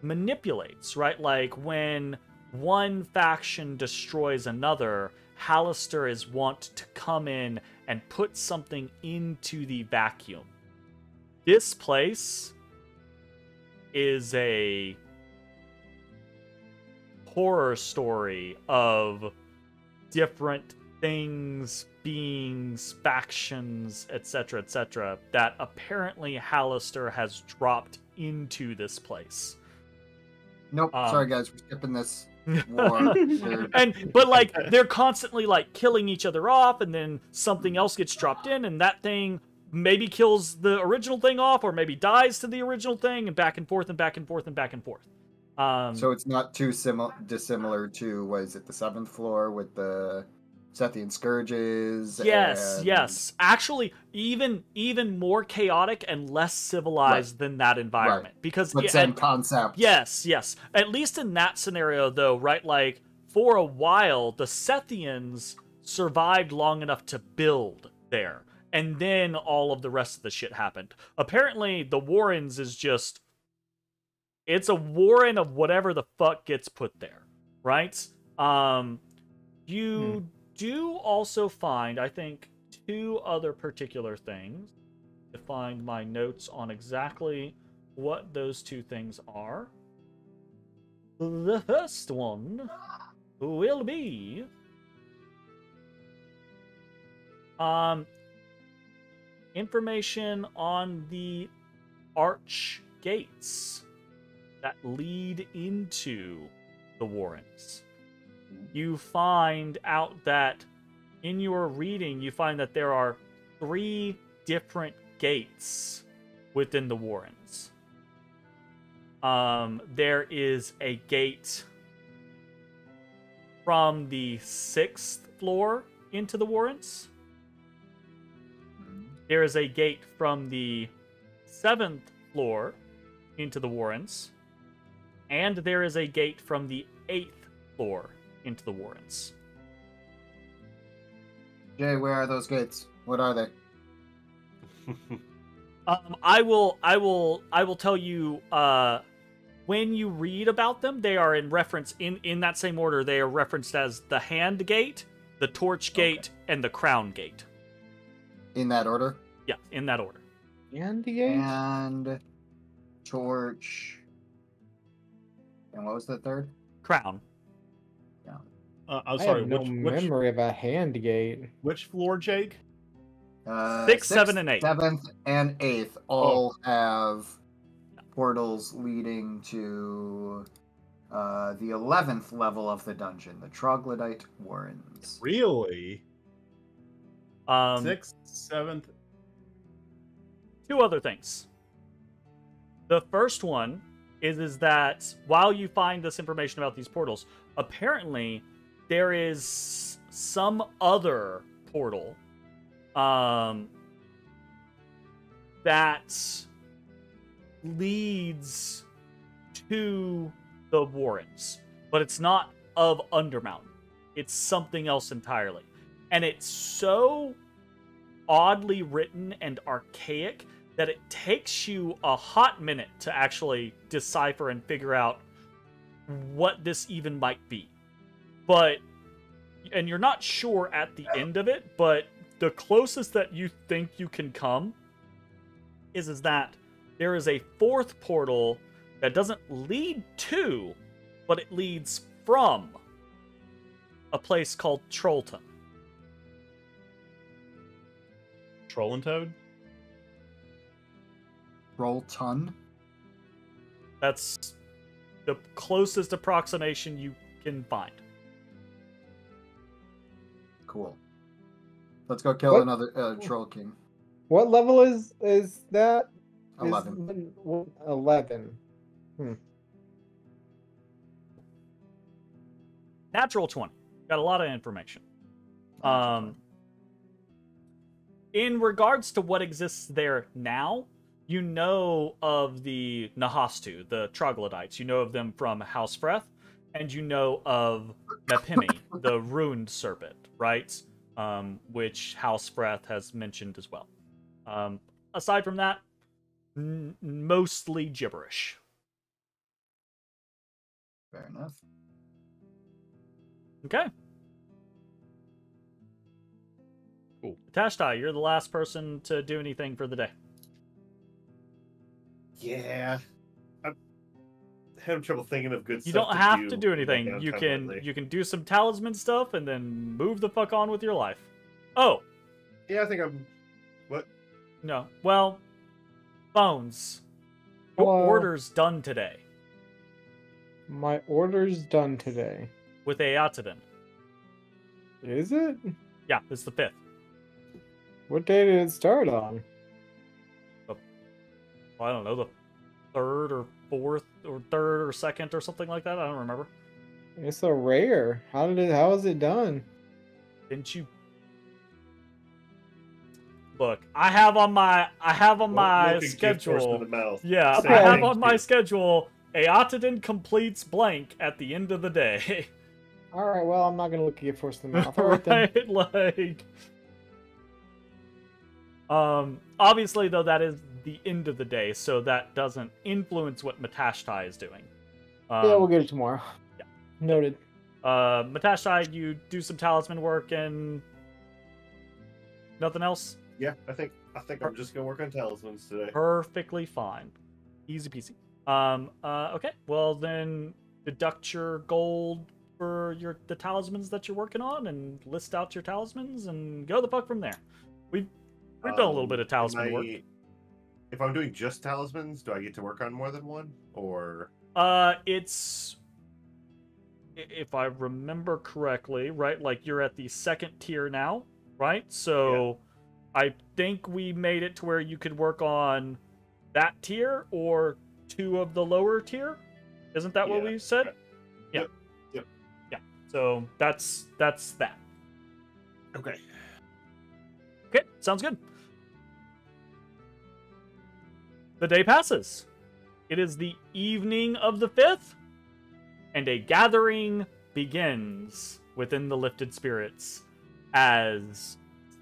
manipulates, right? Like when one faction destroys another, Halaster is wont to come in and put something into the vacuum. This place is a horror story of different things, beings, factions, etc., etc., that apparently Halaster has dropped into this place. Nope, sorry guys, we're skipping this war. But like they're constantly like killing each other off, and then something else gets dropped in, and that thing maybe kills the original thing off, or maybe dies to the original thing, and back and forth and back and forth and back and forth. So it's not too dissimilar to, what is it, the 7th floor with the Sethian Scourges? Yes. Actually, even more chaotic and less civilized than that environment. Because but same concept. Yes. At least in that scenario, though, right? Like, for a while, the Sethians survived long enough to build there. And then all of the rest of the shit happened. Apparently, the Warrens is just... It's a warren of whatever the fuck gets put there, right? You do also find, I think, 2 other particular things. To find my notes on exactly what those 2 things are. The first one will be... information on the arch gates that lead into the Warrens. You find out that in your reading, you find that there are 3 different gates within the Warrens. There is a gate from the 6th floor into the Warrens. There is a gate from the 7th floor into the Warrens. And there is a gate from the 8th floor into the Warrens. Jay, where are those gates? What are they? I will tell you when you read about them, they are in reference in that same order. They are referenced as the Hand Gate, the Torch Gate, and the Crown Gate. In that order? Yeah, in that order. And the gate? And Torch. And what was the third? Crown. Yeah. I'm I sorry. have no memory of a hand gate. Which floor, Jake? 6, 7, and 8. 7th, and 8th all have portals leading to the 11th level of the dungeon, the Troglodyte Warrens. Really? 6th, 7th. 2 other things. The first one is that while you find this information about these portals, apparently there is some other portal that leads to the Warrens, but it's not of Undermountain. It's something else entirely. And it's so oddly written and archaic that it takes you a hot minute to actually decipher and figure out what this even might be. But, and you're not sure at the end of it, but the closest that you think you can come is that there is a 4th portal that doesn't lead to, but it leads from a place called Trollton. Troll and Toad? Trollton? That's the closest approximation you can find. Cool. Let's go kill another Troll King. What level is that? 11. 11. Natural 20. Got a lot of information. In regards to what exists there now, you know of the Nahastu, the Troglodytes. You know of them from House Freth, and you know of Mepimi, the Ruined Serpent, right? Which House Freth has mentioned as well. Aside from that, mostly gibberish. Fair enough. Okay. Cool. Matashtai, you're the last person to do anything for the day. Yeah. I'm having trouble thinking of good You stuff don't have to do in my anything. downtime lately. You can do some talisman stuff and then move the fuck on with your life. Oh, Yeah, I think I'm... What? no. Well, Bones. Your Hello. order's done today My order's done today. with Eataden. Is it? Yeah, it's the 5th. What day did it start on? I don't know, the 3rd or 4th or 3rd or 2nd or something like that. I don't remember. It's a rare. How is it done? Didn't you? Look, I have on my Looking gift horse schedule. in the mouth. Yeah, Same I have thing, on my too. schedule. Eataden completes blank at the end of the day. All right. Well, I'm not gonna look at your force in the mouth. All right, then. Right, like. Obviously, though, that is the end of the day, so that doesn't influence what Matashtai is doing. Yeah, we'll get it tomorrow. Yeah. Noted. Matashtai, you do some talisman work and nothing else? Yeah, I think I'm just gonna work on talismans today. Perfectly fine. Easy peasy. Okay, well then deduct your gold for the talismans that you're working on and list out your talismans and go the fuck from there. We've done a little bit of talisman work. If I'm doing just talismans, do I get to work on more than one? Or It's, if I remember correctly, right? Like you're at the 2nd tier now, right? So I think we made it to where you could work on that tier or 2 of the lower tier. Isn't that what we said? Right. Yeah. Yep. Yeah. So that's that. Okay. Okay, sounds good. The day passes. It is the evening of the 5th, and a gathering begins within the Lifted Spirits as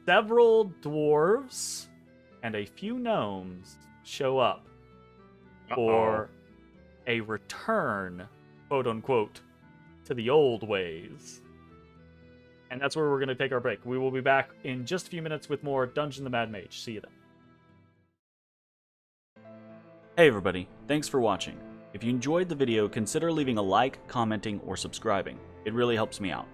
several dwarves and a few gnomes show up for a return, quote unquote, to the old ways. And that's where we're going to take our break. We will be back in just a few minutes with more Dungeon the Mad Mage. See you then. Hey everybody, thanks for watching. If you enjoyed the video, consider leaving a like, commenting, or subscribing. It really helps me out.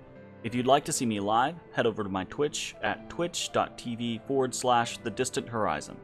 If you'd like to see me live, head over to my Twitch at twitch.tv/thedistanthorizon.